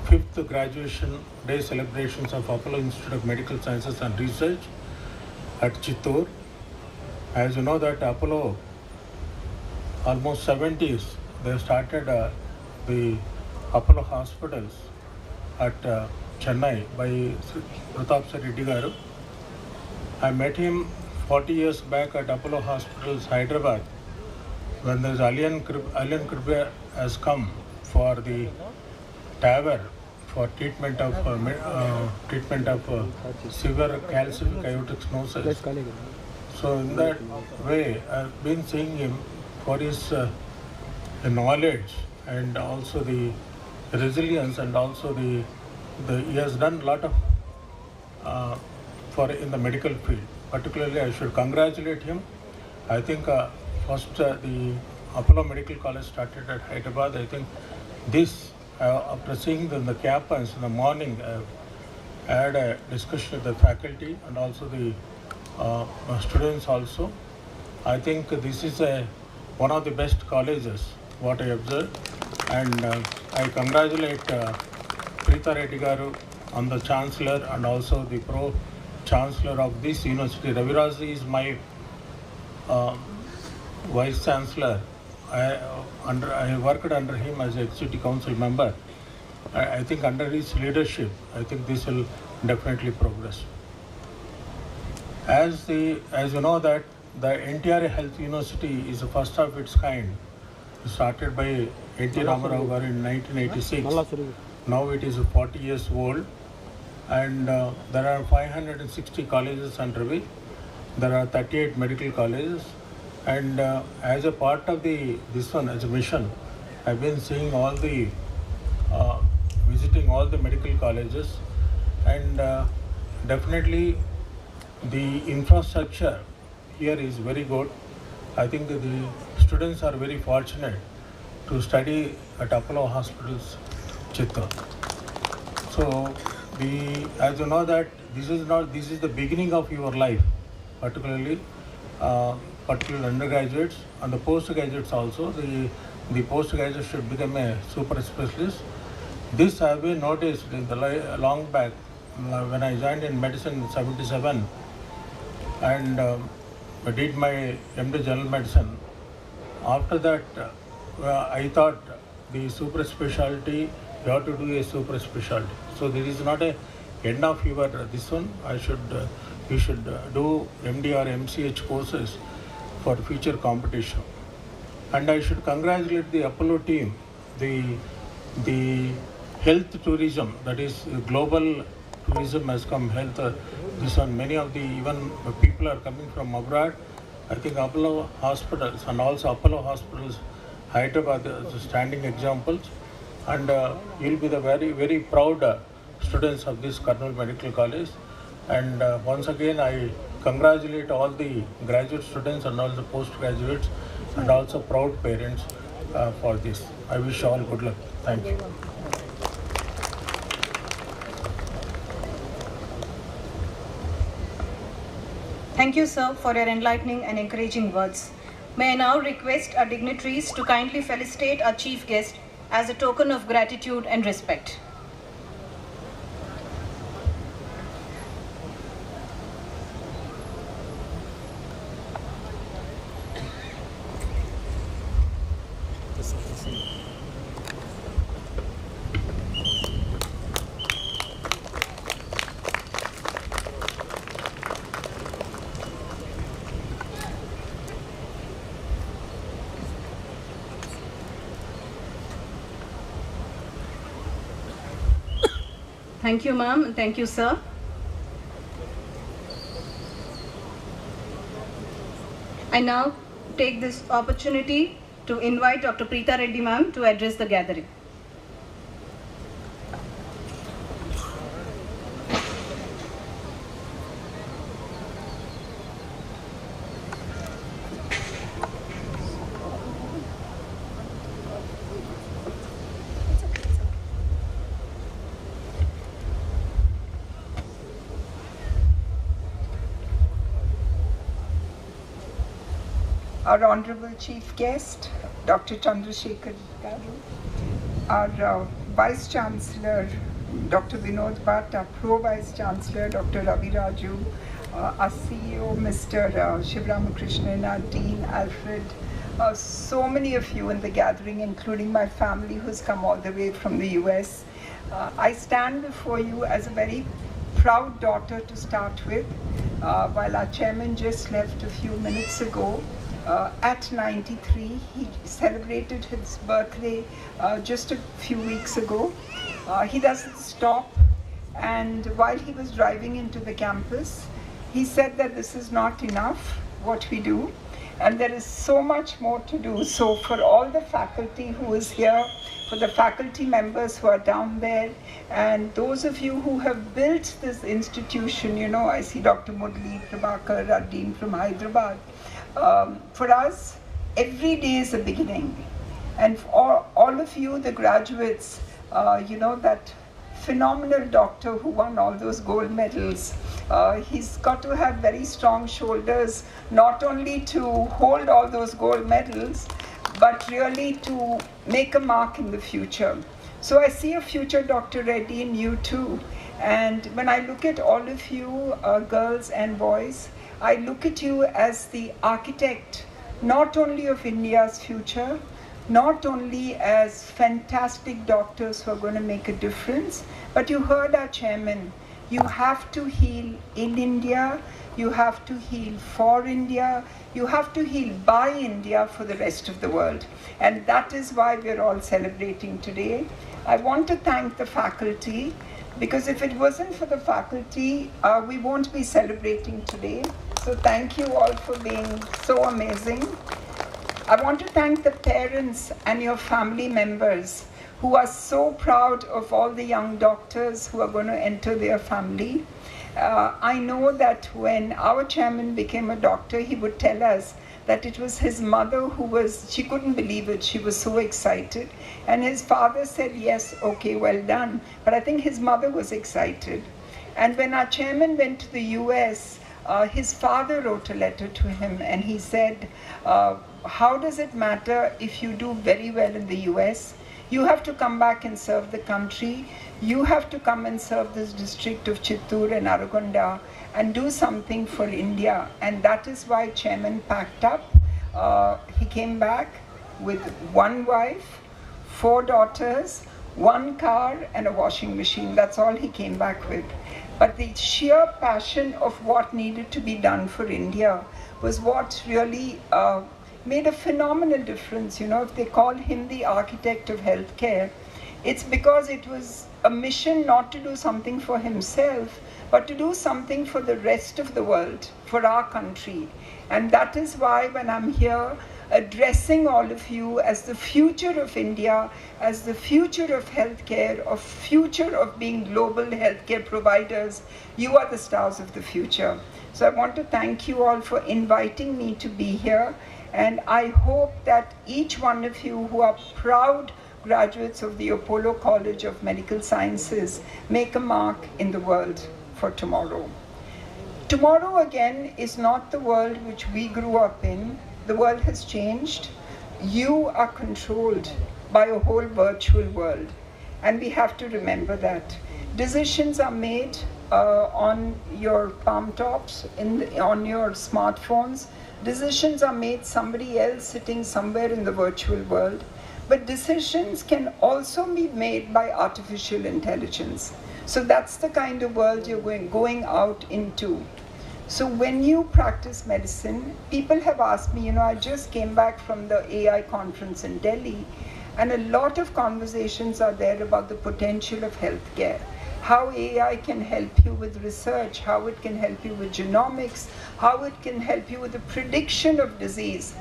5th graduation day celebrations of Apollo Institute of Medical Sciences and Research at Chittoor. As you know that Apollo, almost 70s, they started the Apollo hospitals at Chennai by Pratap C. Reddy garu. I met him 40 years back at Apollo Hospitals, Hyderabad, when this alien Kribya has come for the TAVR for treatment of severe calcific aortic stenosis. So in that way, I've been seeing him for his knowledge and also the resilience, and also the he has done a lot of for in the medical field. Particularly, I should congratulate him. I think first the Apollo Medical College started at Hyderabad. I think this, after seeing them, the campus in the morning, I had a discussion with the faculty and also the students also. I think this is one of the best colleges, what I observed. And I congratulate Preeta Reddy garu on the Chancellor and also the Pro-Chancellor of this university. Raviraj is my Vice Chancellor. I worked under him as Executive Council member. I think under his leadership, I think this will definitely progress. As you know that the NTR Health University is the first of its kind, started by N.T. Ramarao garu in 1986. Now it is 40 years old, and there are 560 colleges underway. There are 38 medical colleges. And as a part of this one, as a mission, I've been seeing all the, visiting all the medical colleges, and definitely the infrastructure here is very good. I think that the students are very fortunate to study at Apollo Hospitals, Chittoor. So, as you know that this is the beginning of your life, particularly undergraduates and the postgraduates also. The postgraduates should become a super specialist. This I have been noticed in the long back when I joined in medicine in 77 and I did my MD General Medicine. After that, I thought the super specialty, you have to do a super specialty. So there is not a end of your this one, you should do MD or MCH courses for future competition. And I should congratulate the Apollo team, the health tourism, that is global tourism has come health. This one, many of the even people are coming from abroad. I think Apollo hospitals and also Apollo hospitals, Hyderabad, are standing examples. And you'll be the very, very proud students of this Kurnool Medical College. And once again, I congratulate all the graduate students and all the postgraduates and also proud parents for this. I wish you all good luck. Thank you. Thank you, sir, for your enlightening and encouraging words. May I now request our dignitaries to kindly felicitate our chief guest as a token of gratitude and respect. Thank you, ma'am, and thank you, sir. I now take this opportunity to invite Dr. Preeta Reddy, ma'am, to address the gathering. Our Honorable Chief Guest, Dr. Chandrasekhar Garu, our Vice Chancellor, Dr. Vinod Bhatt, our Pro Vice Chancellor, Dr. Ravi Raju, our CEO, Mr. Shivramakrishnan, our Dean, Alfred, so many of you in the gathering, including my family who's come all the way from the US. I stand before you as a very proud daughter to start with, while our chairman just left a few minutes ago. At 93, he celebrated his birthday just a few weeks ago. He doesn't stop, and while he was driving into the campus, he said that this is not enough, what we do, and there is so much more to do. So for all the faculty who is here, for the faculty members who are down there, and those of you who have built this institution, you know, I see Dr. Murli Prabhakar, our Dean from Hyderabad. For us, every day is a beginning. And for all of you, the graduates, you know, that phenomenal doctor who won all those gold medals, he's got to have very strong shoulders, not only to hold all those gold medals, but really to make a mark in the future. So I see a future Dr. Reddy in you too. And when I look at all of you, girls and boys, I look at you as the architect, not only of India's future, not only as fantastic doctors who are going to make a difference, but you heard our chairman, you have to heal in India, you have to heal for India, you have to heal by India for the rest of the world. And that is why we're all celebrating today. I want to thank the faculty, because if it wasn't for the faculty, we won't be celebrating today. So thank you all for being so amazing. I want to thank the parents and your family members who are so proud of all the young doctors who are going to enter their family. I know that when our chairman became a doctor, he would tell us that it was his mother she couldn't believe it, she was so excited. And his father said, yes, okay, well done. But I think his mother was excited. And when our chairman went to the US, his father wrote a letter to him and he said, how does it matter if you do very well in the US? You have to come back and serve the country. You have to come and serve this district of Chittoor and Aragonda and do something for India. And that is why Chairman packed up. He came back with one wife, 4 daughters, one car and a washing machine. That's all he came back with. But the sheer passion of what needed to be done for India was what really made a phenomenal difference. You know, if they call him the architect of healthcare, it's because it was a mission not to do something for himself, but to do something for the rest of the world, for our country. And that is why when I'm here addressing all of you as the future of India, as the future of healthcare, of future of being global healthcare providers, you are the stars of the future. So I want to thank you all for inviting me to be here. And I hope that each one of you who are proud graduates of the Apollo College of Medical Sciences make a mark in the world for tomorrow. Tomorrow again is not the world which we grew up in. The world has changed. You are controlled by a whole virtual world. And we have to remember that. Decisions are made on your palm tops, on your smartphones. Decisions are made somebody else sitting somewhere in the virtual world. But decisions can also be made by artificial intelligence. So that's the kind of world you're going out into. So when you practice medicine, people have asked me, you know, I just came back from the AI conference in Delhi, and a lot of conversations are there about the potential of healthcare. How AI can help you with research, how it can help you with genomics, how it can help you with the prediction of disease.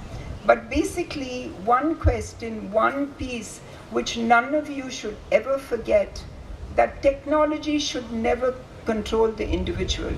But basically, one question, one piece, which none of you should ever forget, that technology should never control the individual.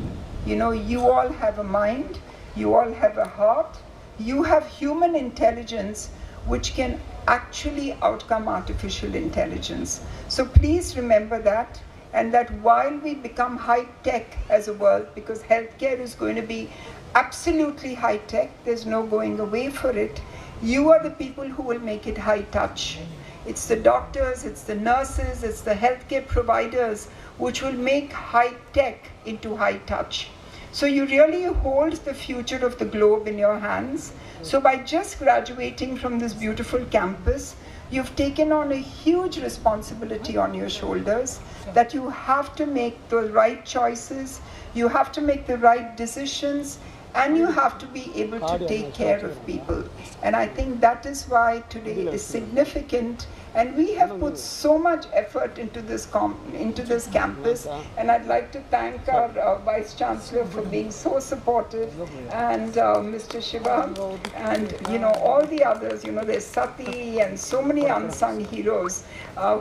You know, you all have a mind, you all have a heart, you have human intelligence which can actually outcome artificial intelligence. So please remember that, and that while we become high-tech as a world, because healthcare is going to be absolutely high-tech, there's no going away for it, you are the people who will make it high-touch. It's the doctors, it's the nurses, it's the healthcare providers which will make high-tech into high-touch. So you really hold the future of the globe in your hands. So by just graduating from this beautiful campus, you've taken on a huge responsibility on your shoulders, that you have to make the right choices, you have to make the right decisions, and you have to be able to take care of people. And I think that is why today is significant, and we have put so much effort into this campus, and I'd like to thank our Vice Chancellor for being so supportive, and Mr. Shiva, and you know, all the others, you know, there's Sati and so many unsung heroes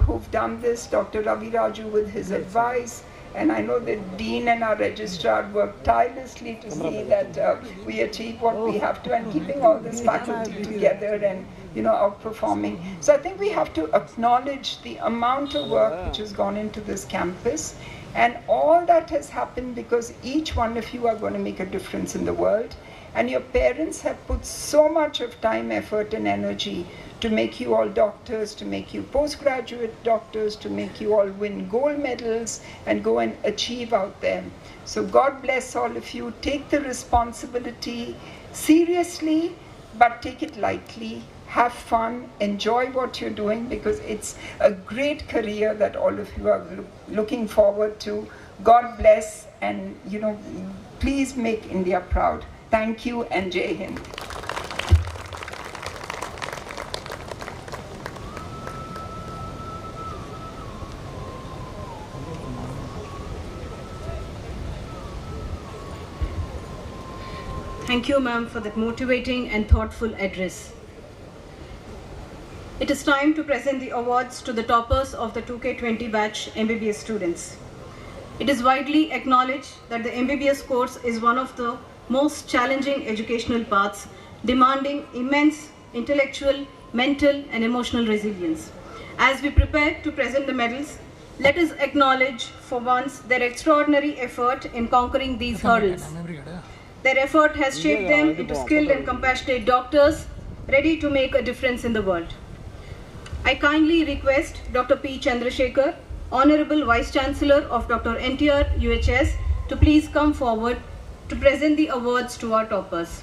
who've done this, Dr. Ravi Raju with his advice. And I know the Dean and our Registrar work tirelessly to see that we achieve what we have to, and keeping all this faculty together and, you know, outperforming. So I think we have to acknowledge the amount of work which has gone into this campus, and all that has happened because each one of you are going to make a difference in the world, and your parents have put so much of time, effort and energy to make you all doctors, to make you postgraduate doctors, to make you all win gold medals and go and achieve out there. So God bless all of you. Take the responsibility seriously, but take it lightly. Have fun, enjoy what you're doing, because it's a great career that all of you are looking forward to. God bless, and you know, please make India proud. Thank you, and Jai Hind. Thank you, ma'am, for that motivating and thoughtful address. It is time to present the awards to the toppers of the 2K20 batch MBBS students. It is widely acknowledged that the MBBS course is one of the most challenging educational paths, demanding immense intellectual, mental, and emotional resilience. As we prepare to present the medals, let us acknowledge for once their extraordinary effort in conquering these hurdles. Their effort has shaped them into skilled and compassionate doctors, ready to make a difference in the world. I kindly request Dr. P. Chandrasekhar, Honorable Vice Chancellor of Dr. NTR UHS, to please come forward to present the awards to our toppers.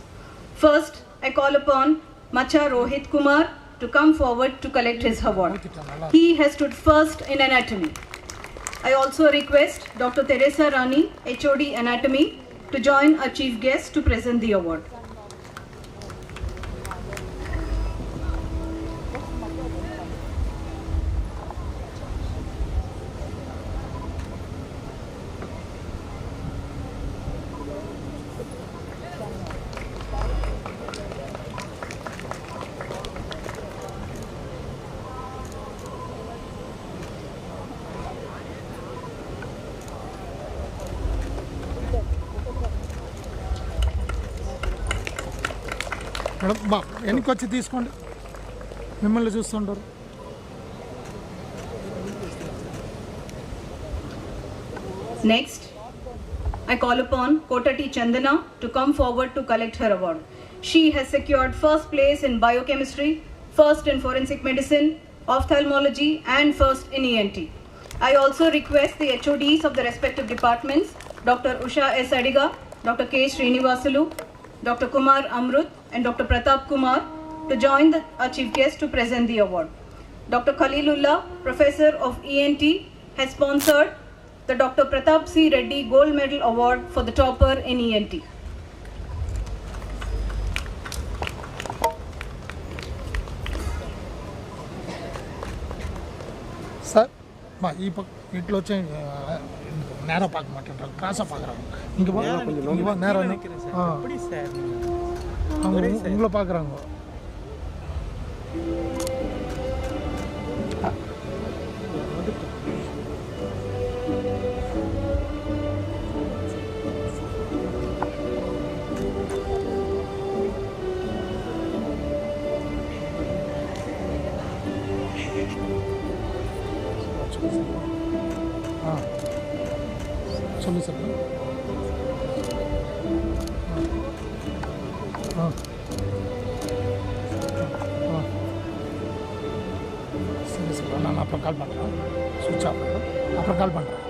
First, I call upon Macha Rohit Kumar, to come forward to collect his award. He has stood first in anatomy. I also request Dr. Teresa Rani, HOD Anatomy, to join our chief guest to present the award. Madam బా వెనక్కి వచ్చి తీసుకోండి, మిమ్మల్ని చూస్తుంటారు. Next, I call upon Kotati Chandana to come forward to collect her award. She has secured first place in biochemistry, first in forensic medicine, ophthalmology, and first in ENT. I also request the HODs of the respective departments, Dr. Usha S. Adiga, Dr. K. Srinivasalu, Dr. Kumar Amrut, and Dr. Pratap Kumar to join our chief guest to present the award. Dr. Khalilullah, Professor of ENT, has sponsored the Dr. Pratap C. Reddy Gold Medal Award for the topper in ENT. Sir பா வீட்டில் வச்சு நேராக பார்க்க மாட்டேன்றாங்க, கிராஸாக பார்க்குறாங்க. இங்கே நேரம் அவங்க உங்களை பார்க்குறாங்க. சொல்லு சார். சரி சார், நான் அப்புறம் கால் பண்ணுறேன். சுவிட்ச் ஆஃப் பண்ணுறேன், அப்புறம் கால் பண்ணுறேன்.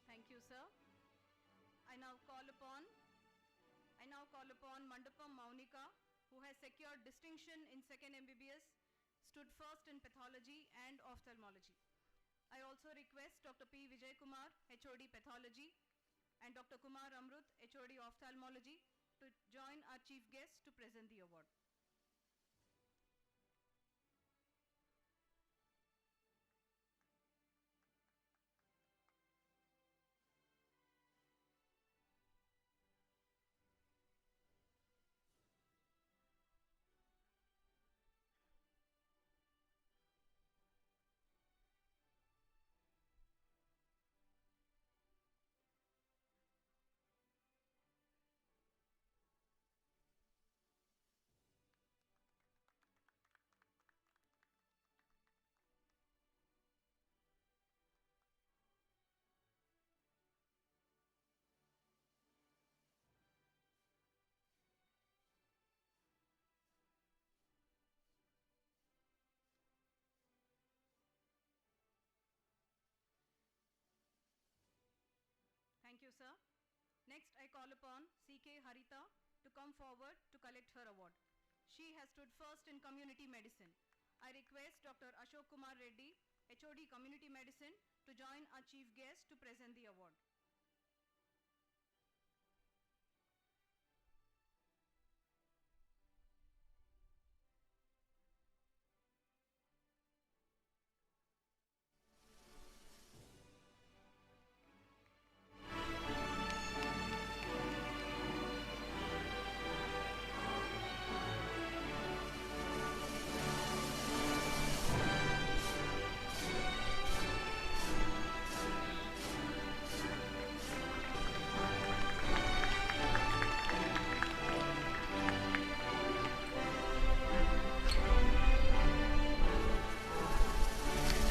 Thank you, sir. I now call upon Mandapam Maunika, who has secured distinction in 2nd MBBS, stood first in pathology and ophthalmology. I also request Dr. P. Vijay Kumar, HOD Pathology, and Dr. Kumar Amrut, HOD Ophthalmology, to join our chief guest to present the award. Thank you, sir. Next, I call upon C.K. Harita to come forward to collect her award. She has stood first in community medicine. I request Dr. Ashok Kumar Reddy, HOD Community Medicine, to join our chief guest to present the award.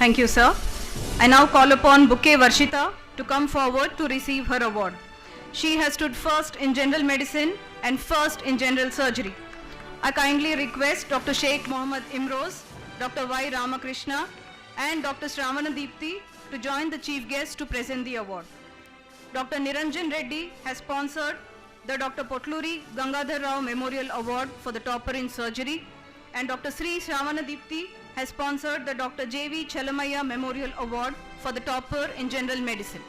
Thank you, sir. I now call upon Bouquet Varshita to come forward to receive her award. She has stood first in general medicine and first in general surgery. I kindly request Dr. Sheikh Mohammad Imroz, Dr. Y. Ramakrishna and Dr. Shravana Deepthi to join the chief guest to present the award. Dr. Niranjan Reddy has sponsored the Dr. Potluri Gangadhar Rao Memorial Award for the topper in surgery, and Dr. Sri Shravana Deepthi has sponsored the Dr. J.V. Chelamaya Memorial Award for the topper in general medicine.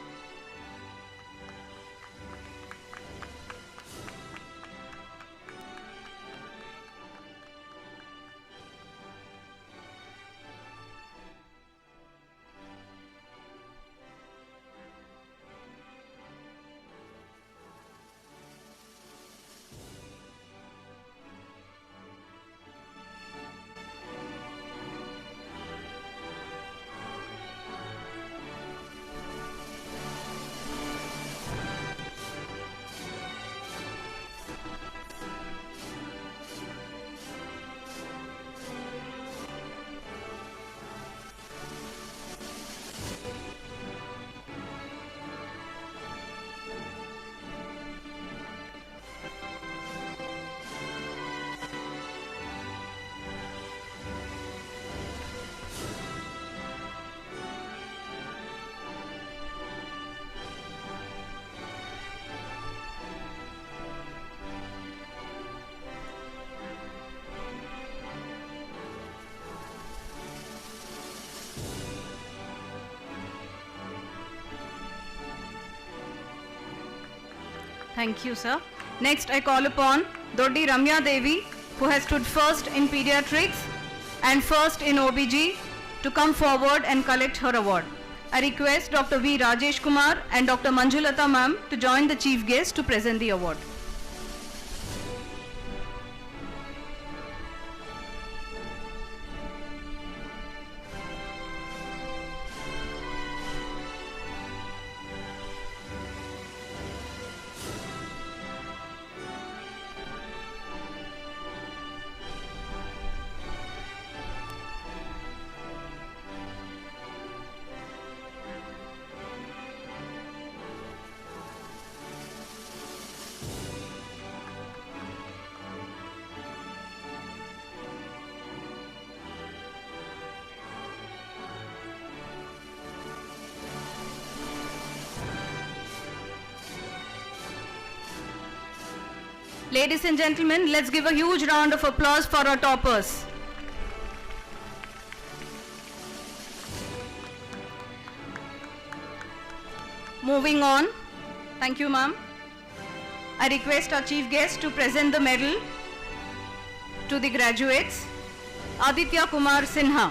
Thank you, sir. Next, I call upon Doddi Ramya Devi, who has stood first in pediatrics and first in OBG, to come forward and collect her award. I request Dr. V. Rajesh Kumar and Dr. Manjulata ma'am to join the chief guest to present the award. Ladies and gentlemen, let's give a huge round of applause for our toppers. Moving on. Thank you, ma'am. I request our chief guest to present the medal to the graduates. Aditya Kumar Sinha.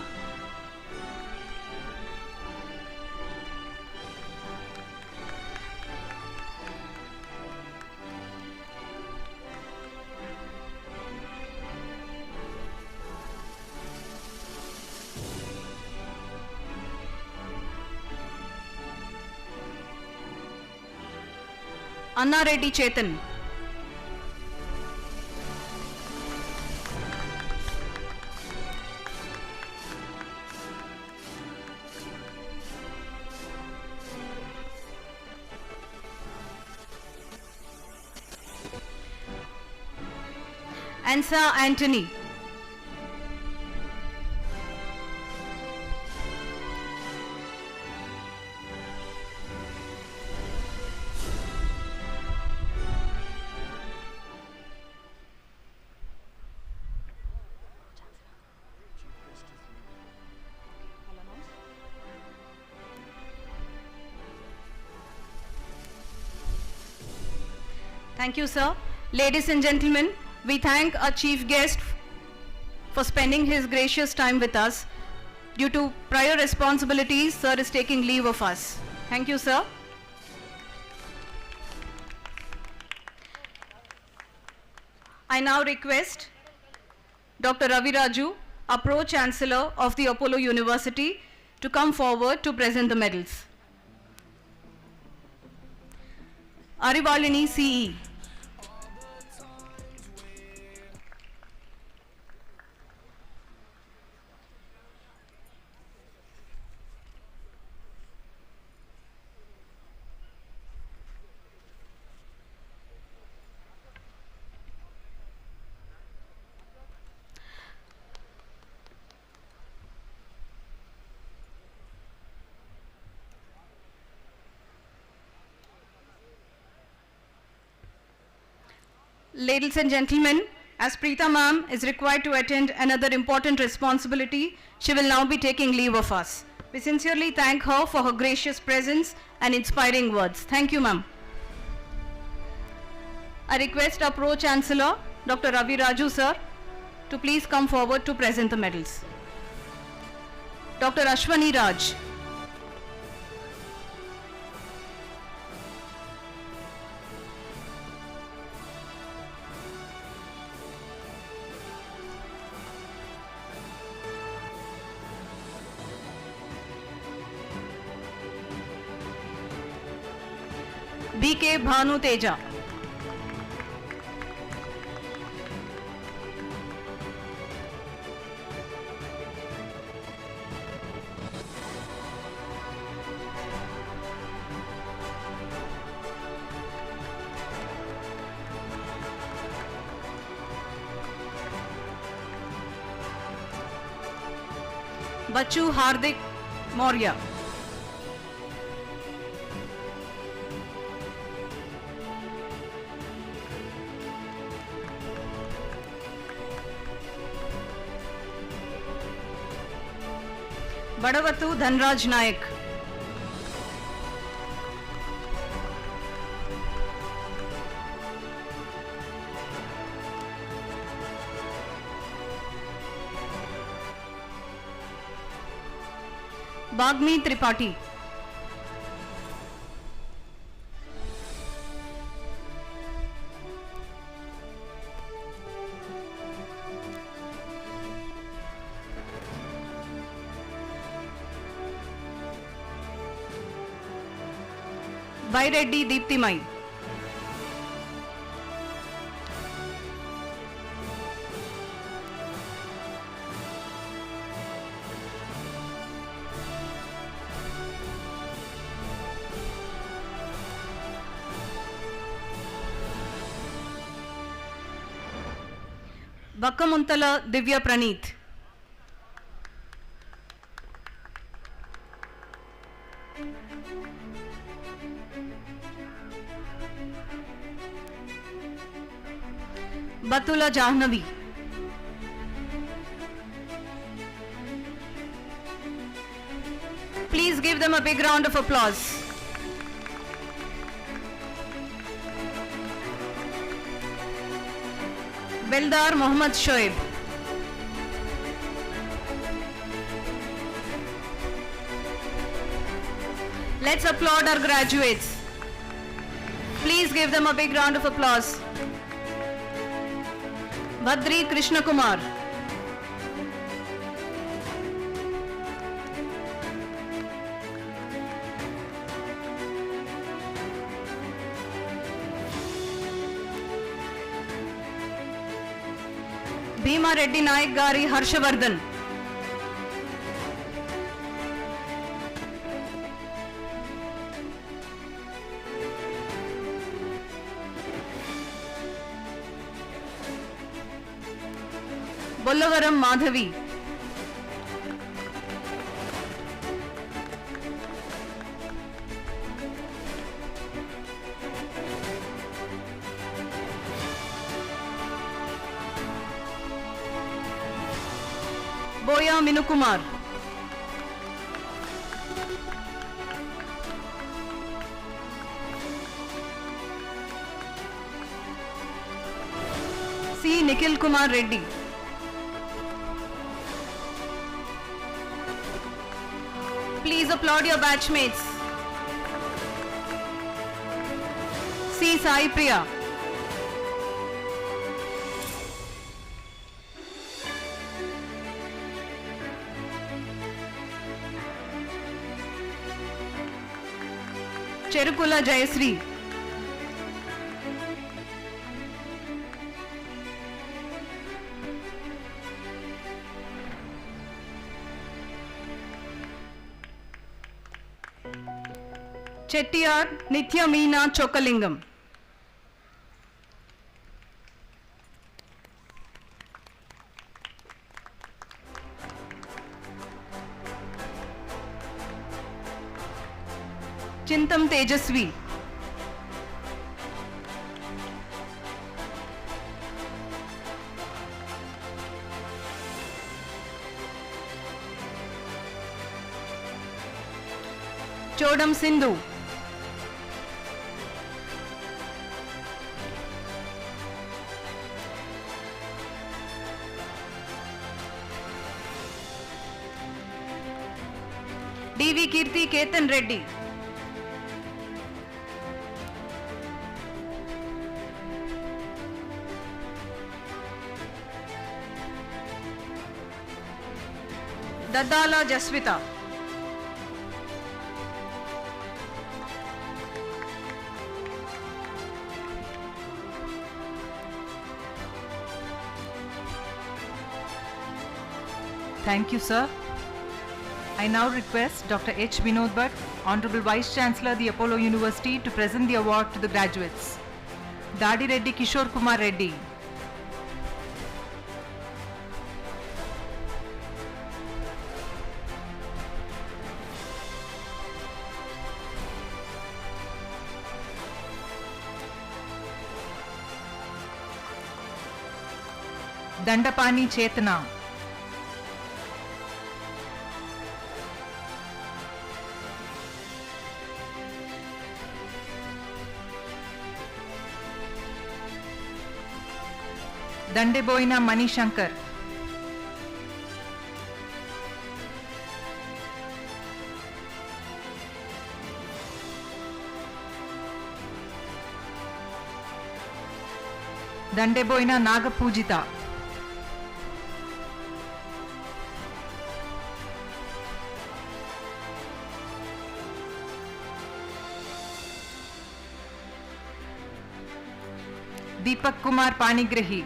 Anna Reddy Chetan. Ansa Anthony. Thank you, sir. Ladies and gentlemen, we thank our chief guest for spending his gracious time with us. Due to prior responsibilities, sir is taking leave of us. Thank you, sir. I now request Dr. Ravi Raju, a Pro-Chancellor of the Apollo University, to come forward to present the medals. Arivalini CE. Ladies and gentlemen, as Preeta ma'am is required to attend another important responsibility, she will now be taking leave of us. We sincerely thank her for her gracious presence and inspiring words. Thank you, ma'am. I request our Pro-Chancellor, Dr. Ravi Raju sir, to please come forward to present the medals. Dr. Ashwani Raj. B.K. Bhanu Teja. Bachu Hardik Maurya. Badavatu Dhanraj Naik. Bagmi Tripathi. Vaireddy Deeptimai. Bakkamuntala Divya Praneeth. Batula Jahnavi. Please give them a big round of applause. Beldar Mohammad Shoaib. Let's applaud our graduates. Please give them a big round of applause. Badri Krishna Kumar. Bhima Reddy Naik Gari Harshavardhan. Bollavaram Madhavi. Boya Minukumar. C. Nikhil Kumar Reddy. Please applaud your batchmates. C. Sai Priya. Cherukula Jayasri. Chettiar Nithya Meena Chokalingam. Chintam Tejasvi. Chodam Sindhu. DV Kirti Ketan Reddy. Dadala Jaswita. Thank you, sir. I now request Dr. H. Vinod Bhatt, Honorable Vice Chancellor, the Apollo University, to present the award to the graduates. Dadi Reddy Kishore Kumar Reddy. Dandapani Chetana. Dandeboina Mani Shankar. Dandeboina Nagapujita. Deepak Kumar Panigrahi.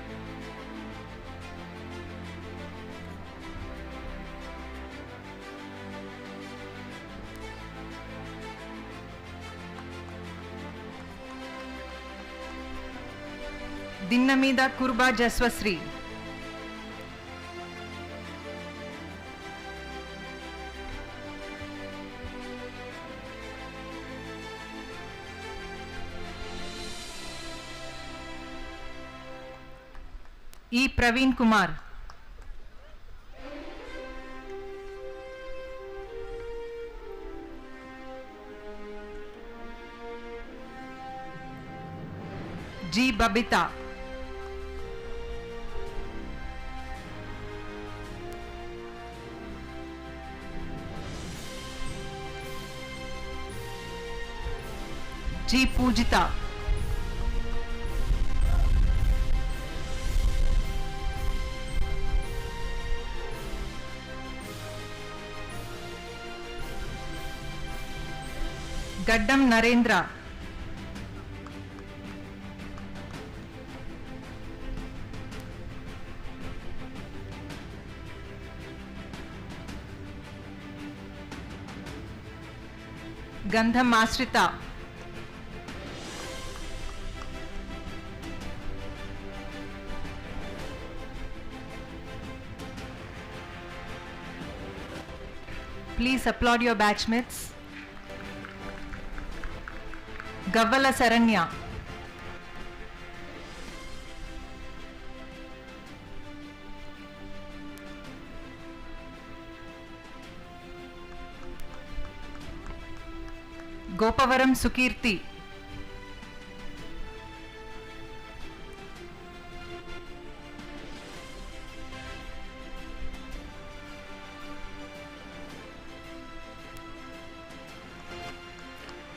Dinnamida Kurba Jaswasri. E. Praveen Kumar. G. Babita. G. Pujita. Gaddam Narendra. Gandham Ashrita. Please applaud your batchmates. Gavala Saranya. Gopavaram Sukirti.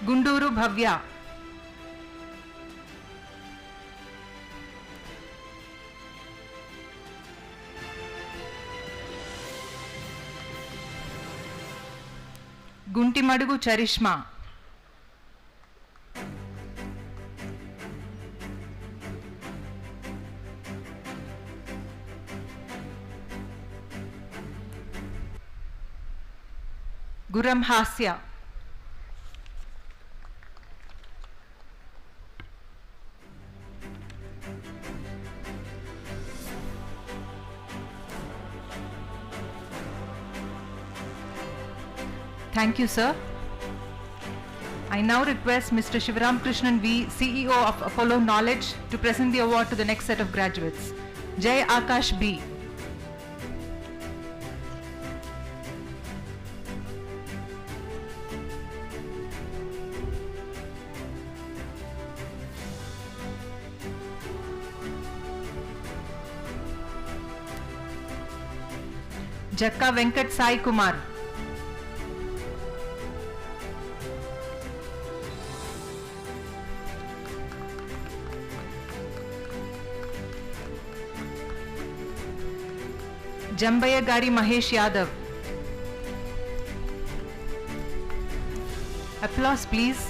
Gunduru Bhavya. Guntimadugu Charishma. Guram Hasya. Thank you, sir. I now request Mr. Shivaram Krishnan V, CEO of Apollo Knowledge, to present the award to the next set of graduates. Jai Akash B. Jakka Venkat Sai Kumar. Jambaya Gari Mahesh Yadav. Applause please.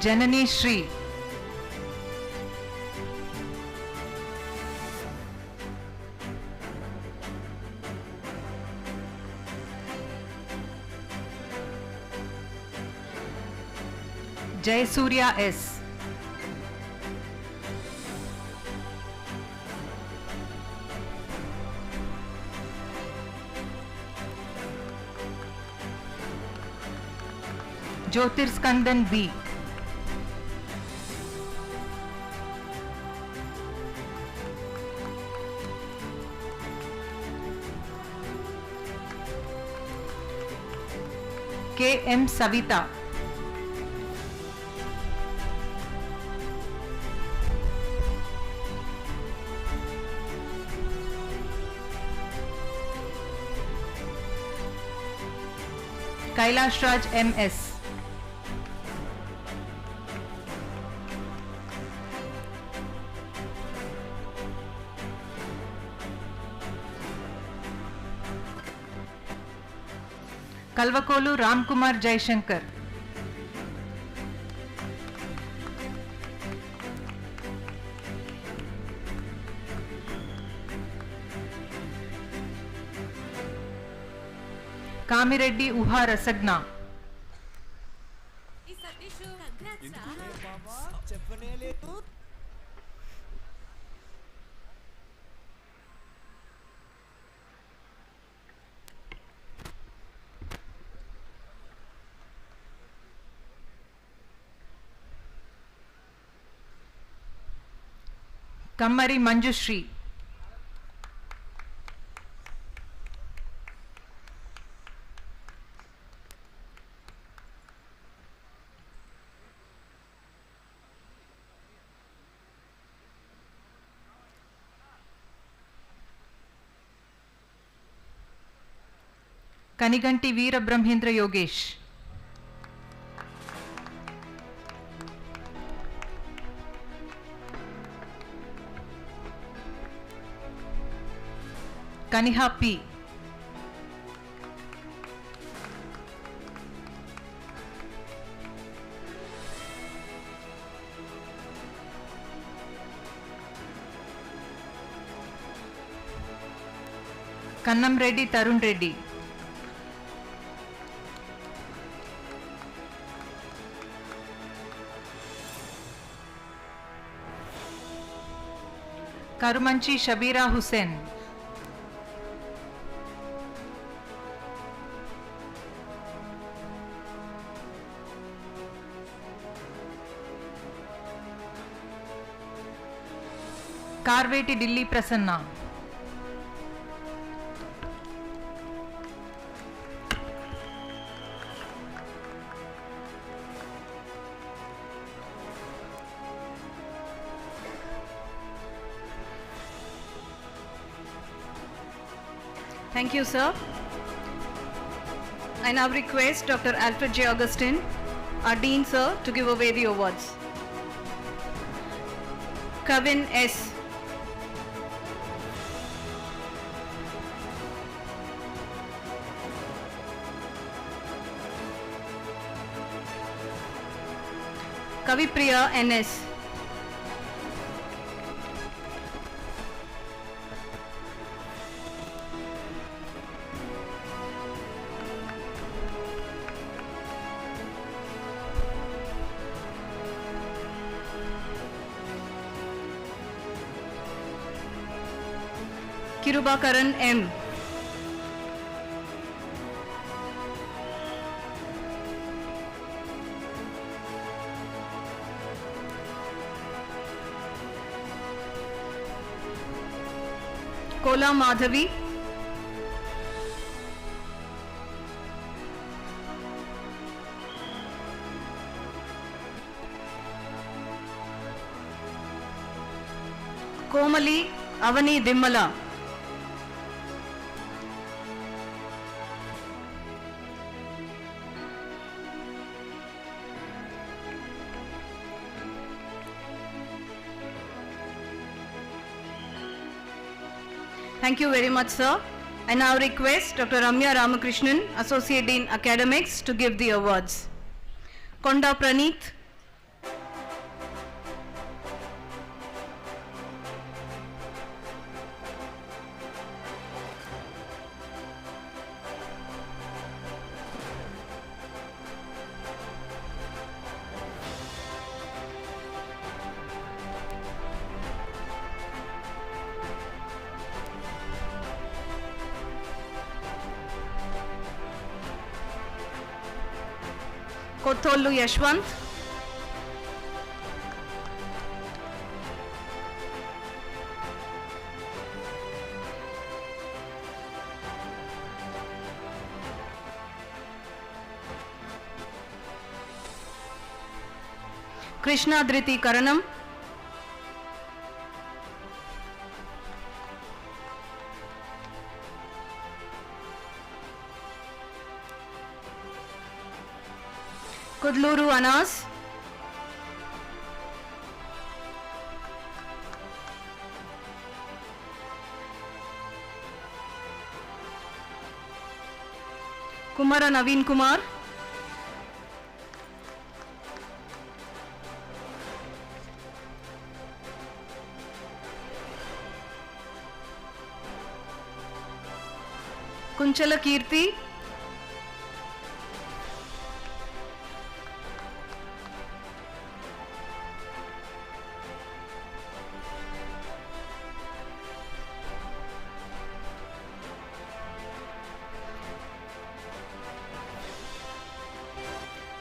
Janani Shri. Jay Surya S. Jyotirskandan B. K. M. Savita. Kailash Raj M. S. Kalvakolu Ramkumar Jaishankar. Kamireddy Uha Rasagna. Kammari Manjushri. Kaniganti Veera Brahmendra Yogesh. Kaniha P. Kannam Reddy Tarun Reddy. Karumanchi Shabira Hussain. Karveti Dilli Prasanna. Thank you, sir. I now request Dr. Alfred J. Augustine, our Dean, sir, to give away the awards. Kavin S. Kavipriya N.S. Kirubakaran M. Kola Madhavi. Komali Avani Dimmala. Thank you very much, sir. I now request Dr. Ramya Ramakrishnan, Associate Dean Academics, to give the awards. Konda Praneeth. Kotholu Yashwant. Krishna Dhriti Karanam. Kudluru Anas. Kumara Naveen Kumar. Kunchala Kirti.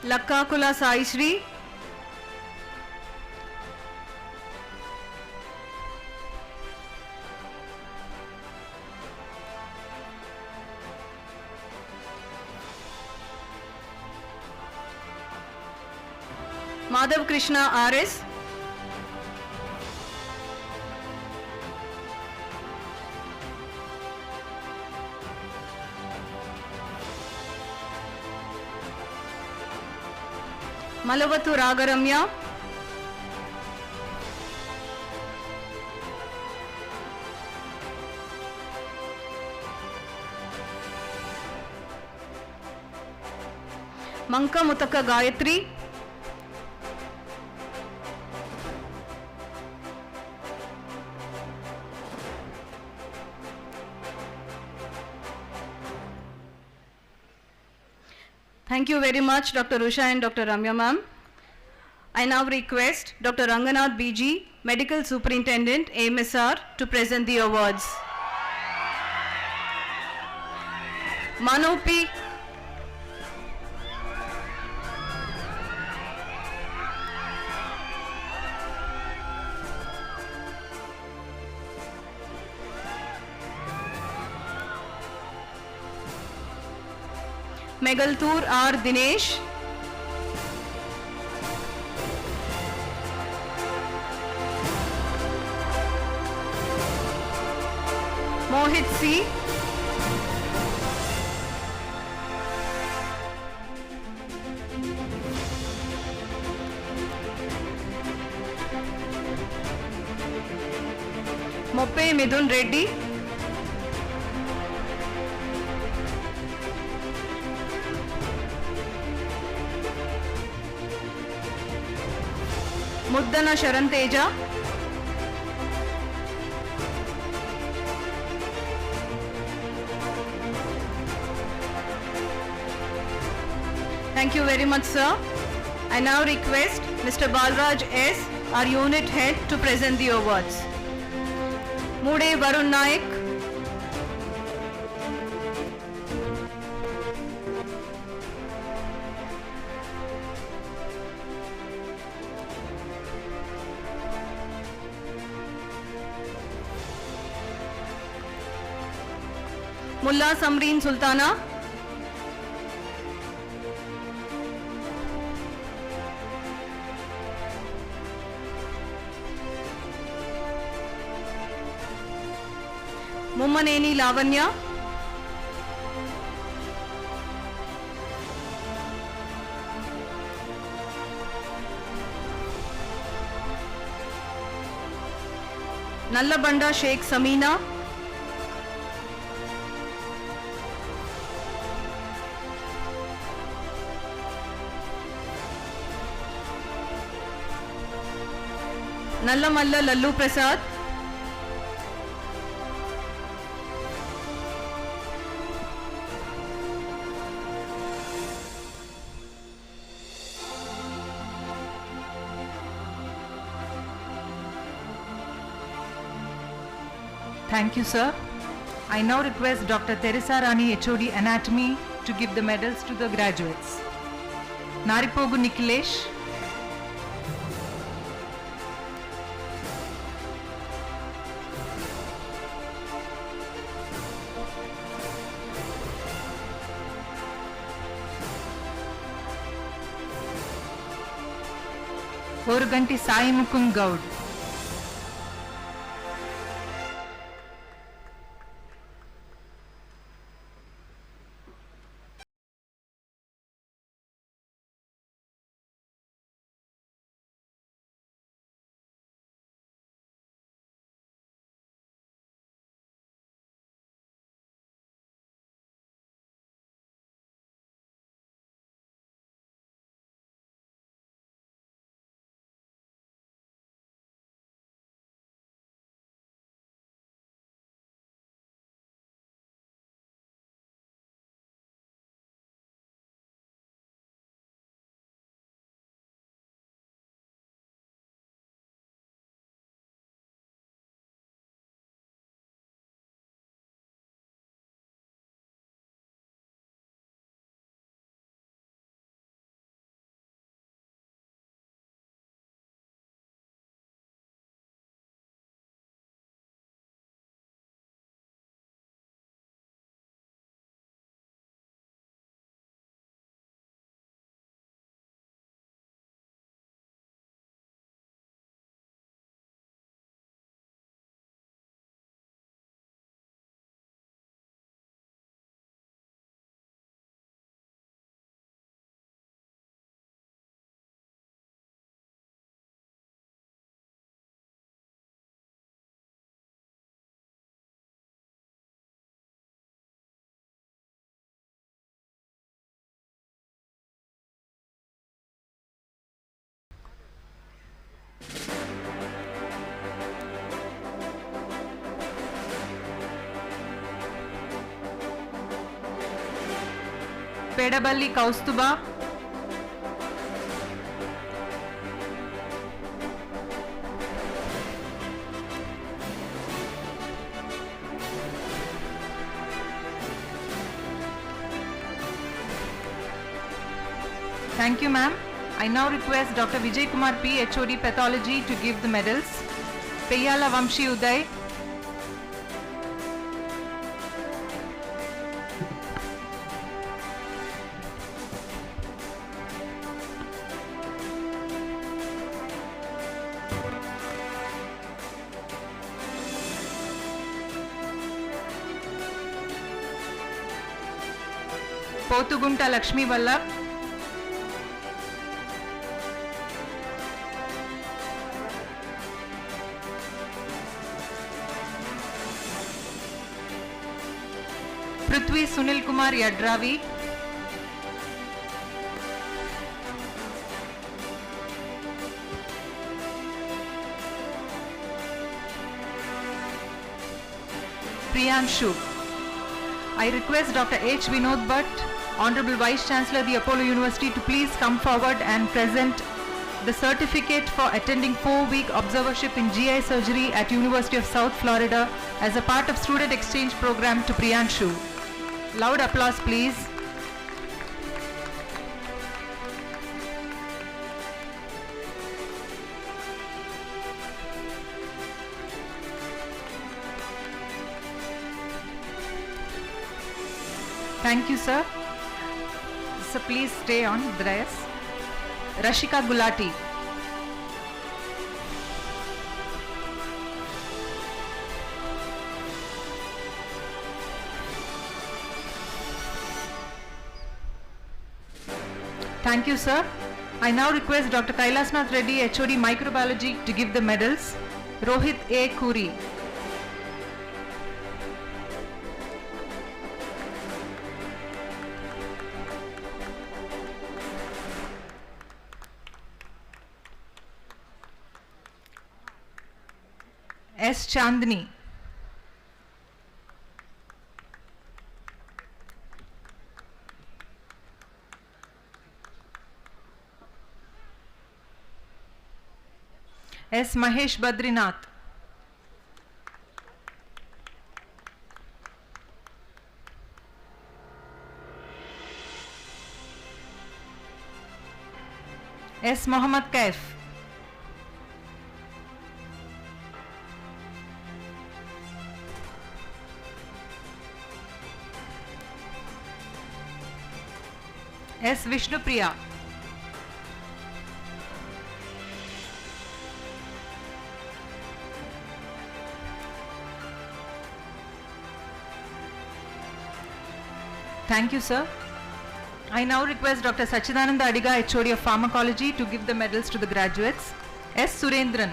Lakkakula Sai Shri. Madhav Krishna R.S. Malavatu Ragaramya. Manka Mutaka Gayatri. Thank you very much, Dr. Usha and Dr. Ramya ma'am. I now request Dr. Ranganath BG, Medical Superintendent, AMSR, to present the awards. Manu P. Megaltur R. Dinesh. Mohit C. Moppe Midun Reddy. Muddana Sharanteja. Thank you very much, sir. I now request Mr. Balraj S., our unit head, to present the awards. Mude Varun Naik. Mullah Samreen Sultana. Mummaneni Lavanya, Nallabanda Sheikh Samina, Nallamalla Lallu Prasad, Thank you, sir. I now request Dr. Teresa Rani, HOD Anatomy, to give the medals to the graduates. Naripogu Nikhilesh, Oruganti Sai Mukund Gaud, Pedaballi Kaustuba, Thank you, ma'am. I now request Dr. Vijay Kumar P, HOD Pathology, to give the medals. Peyyala Vamshi Uday, Potugunta Lakshmi Vallabh, Prithvi Sunil Kumar Yadravi, Priyanshu. I request Dr. H. Vinod Bhatt, Honorable Vice Chancellor, the Apollo University, to please come forward and present the certificate for attending 4-week observership in GI surgery at University of South Florida as a part of student exchange program to Priyanshu. Loud applause, please. Thank you, sir. So please stay on the dais. Rashika Gulati. Thank you, sir. I now request Dr. Kailasnath Reddy, HOD Microbiology, to give the medals. Rohit A. Kuri. S. Chandni. S. Mahesh Badrinath. S. Mohammad Kaif. S. Vishnupriya. Thank you, sir. I now request Dr. Sachidananda Adiga, HOD of Pharmacology, to give the medals to the graduates. S. Surendran.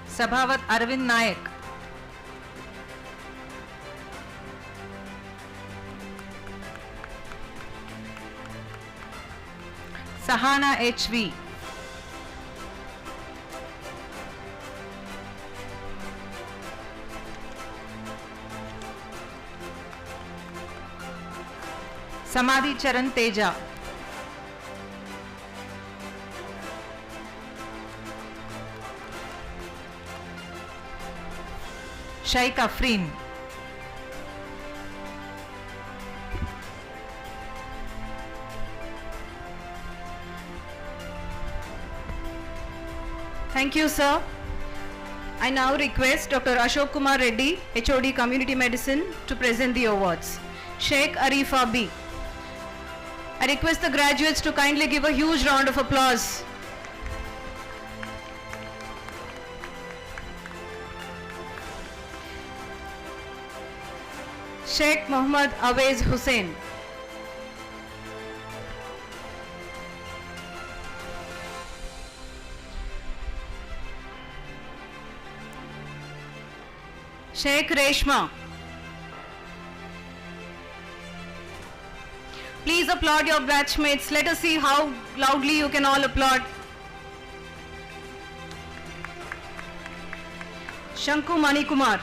Sabhavat Arvind Nayak. Sahana HV. Samadhi Charan Teja. Shaikh Afreen. Thank you, sir. I now request Dr. Ashok Kumar Reddy, HOD Community Medicine, to present the awards. Sheikh Arifa B. I request the graduates to kindly give a huge round of applause. Sheikh Muhammad Awais Hussain. Sheikh Reshma. Please applaud your batchmates. Let us see how loudly you can all applaud. Shanku Manikumar.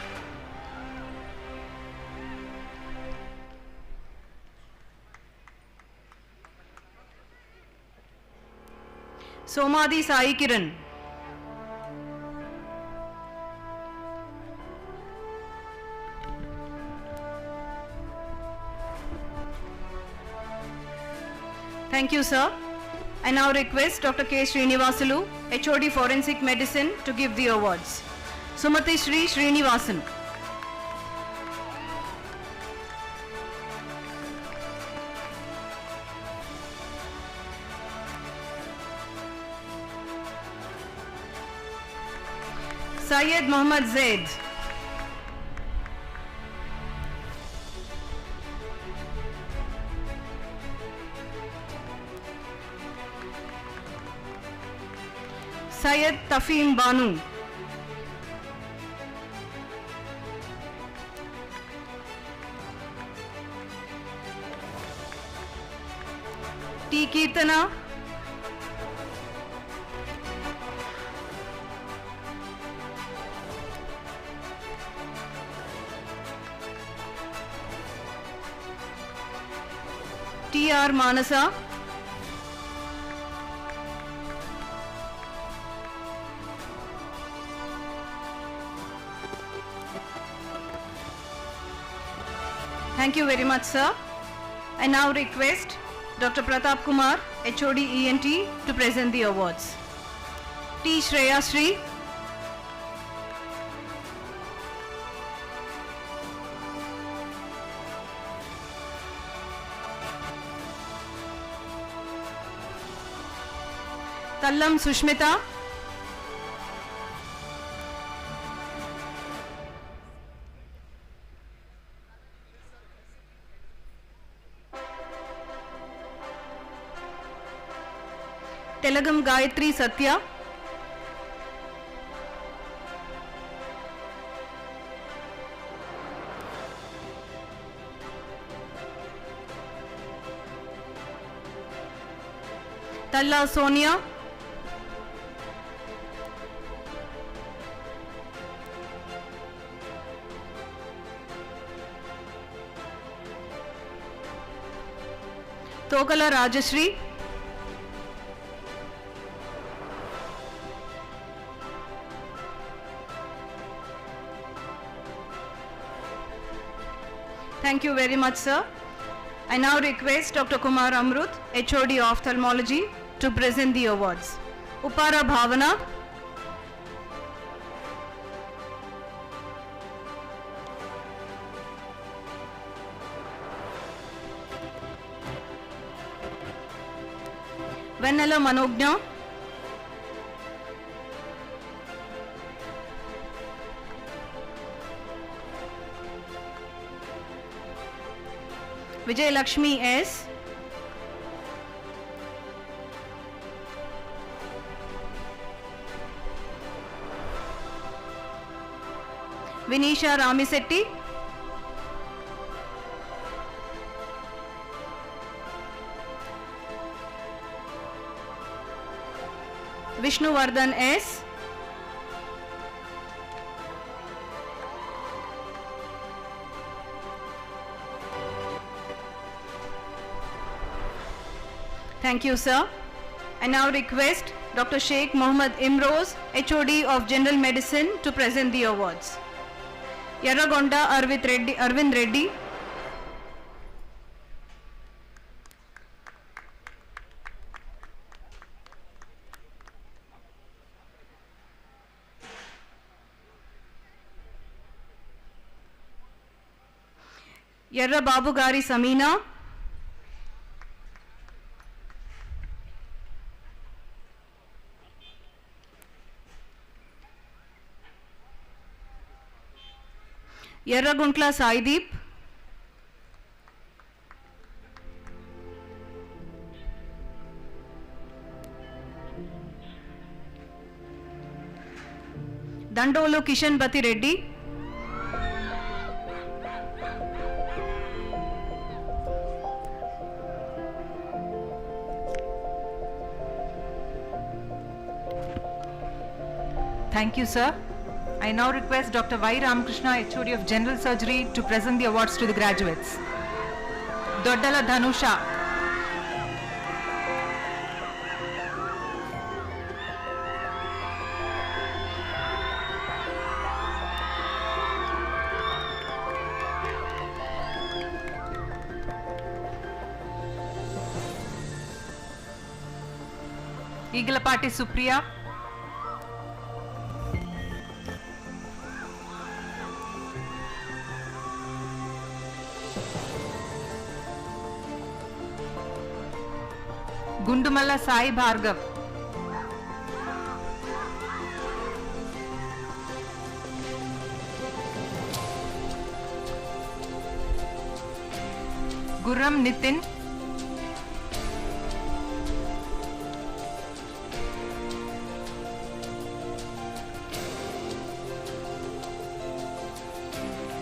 Somadi Sai Kiran. Thank you, sir. I now request Dr. K. Srinivasalu, HOD Forensic Medicine, to give the awards. Sumati Shri Srinivasan. Syed Mohammad Zaid. Syed Tafim Banu. T. Kirtana. T. R. Manasa. Thank you very much, sir. I now request Dr. Pratap Kumar, HOD ENT, to present the awards. T. Shreya Sri. Tallam Sushmita. Telagam Gayatri Satya. Talla Sonia. Tokala Rajashri. Thank you very much, sir. I now request Dr. Kumar Amrut, HOD Ophthalmology, to present the awards. Upara Bhavana. Vennela Manogna. Vijay Lakshmi S. Vinisha Ramisetti. Vishnuvardhan S. Thank you, sir. I now request Dr. Sheikh Mohammad Imroz, HOD of General Medicine, to present the awards. Yarragonda Arvind Reddy. Yarra Babu Gari Samina. Yarraguntla Saideep. Dandolu Kishan Bati Reddy. Thank you, sir. I now request Dr. Y. Ramakrishna, HOD of General Surgery, to present the awards to the graduates. Doddala Dhanusha. Iglapati Supriya. Gundumalla Sai Bhargav. Gurram Nitin.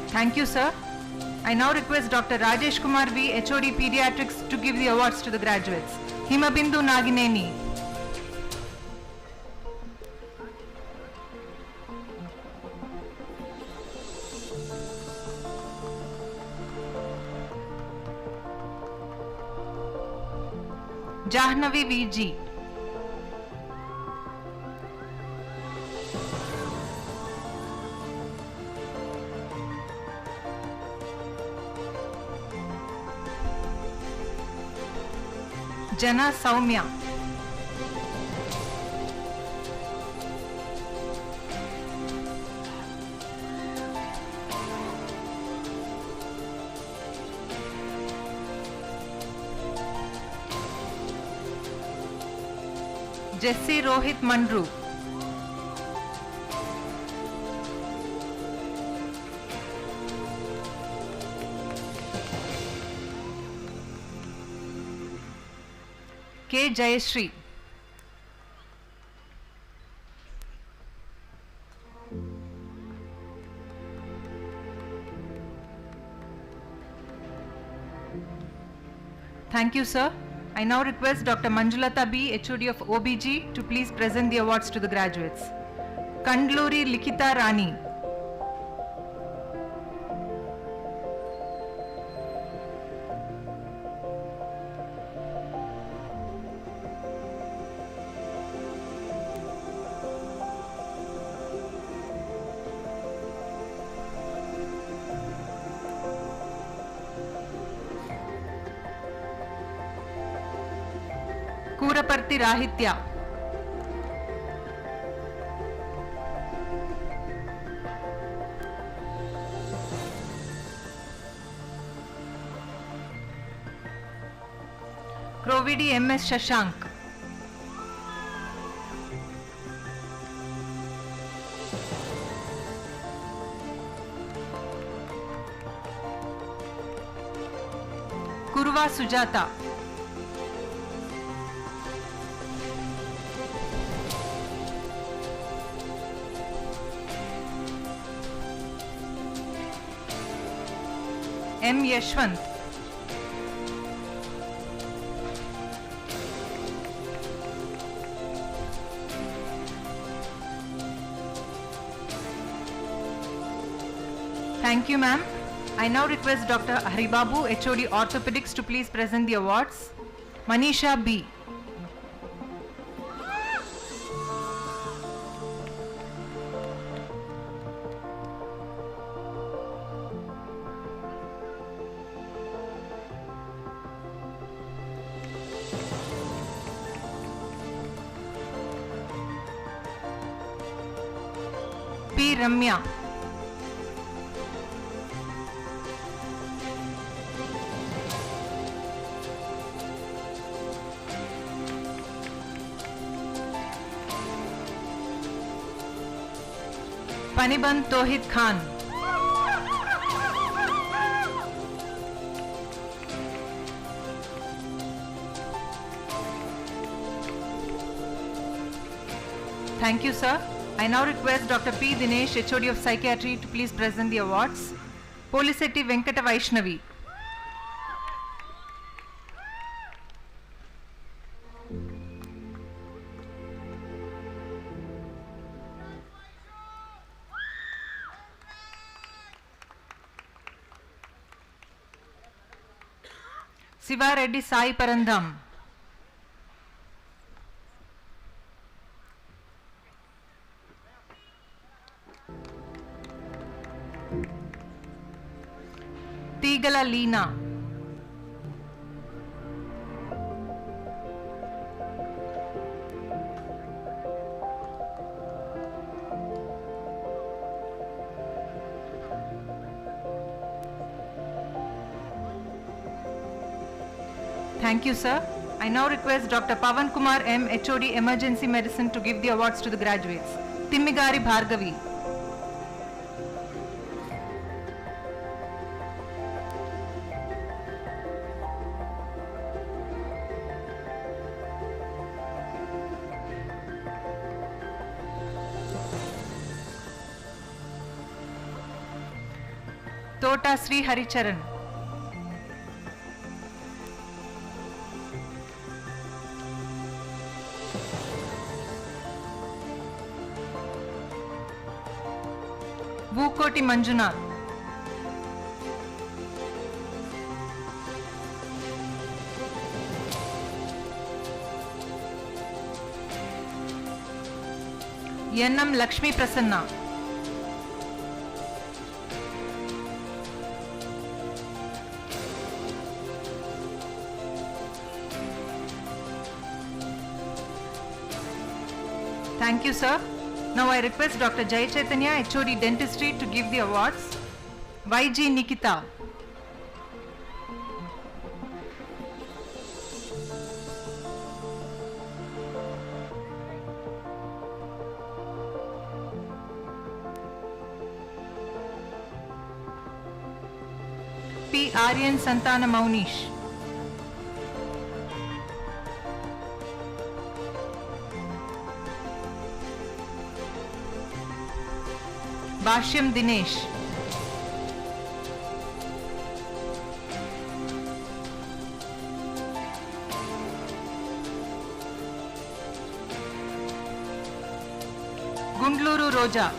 Thank you, sir. I now request Dr. Rajesh Kumar V, HOD Pediatrics, to give the awards to the graduates. Himabindu Nagineni. Jahnavi VG. Jana Saumya. Jesse Rohit Mandru. K. Jayashree. Thank you, sir. I now request Dr. Manjulata B, HOD of OBG, to please present the awards to the graduates. Kandluri Likita Rani. Kuraparti Rahitya. Krovidi MS Shashank. Kurva Sujata. M. Yashwant. Thank you, ma'am. I now request Dr. Haribabu, HOD Orthopedics, to please present the awards. Manisha B. P. Ramya. Paniban Tohid Khan. Thank you, sir. I now request Dr. P. Dinesh, HOD of Psychiatry, to please present the awards. Polisetti Venkata Vaishnavi. Siva Reddy Sai Parandam. Tigala Leena. Thank you, sir. I now request Dr. Pavan Kumar M, HOD Emergency Medicine, to give the awards to the graduates. Timmigari Bhargavi. Tota Sri Haricharan. Vukoti Manjunath. Yennam Lakshmi Prasanna. Thank you, sir. Now I request Dr. Jai Chaitanya, HOD Dentistry, to give the awards. YG Nikita. Aryan Santana Maunish. Bhashyam Dinesh. Gundluru Roja.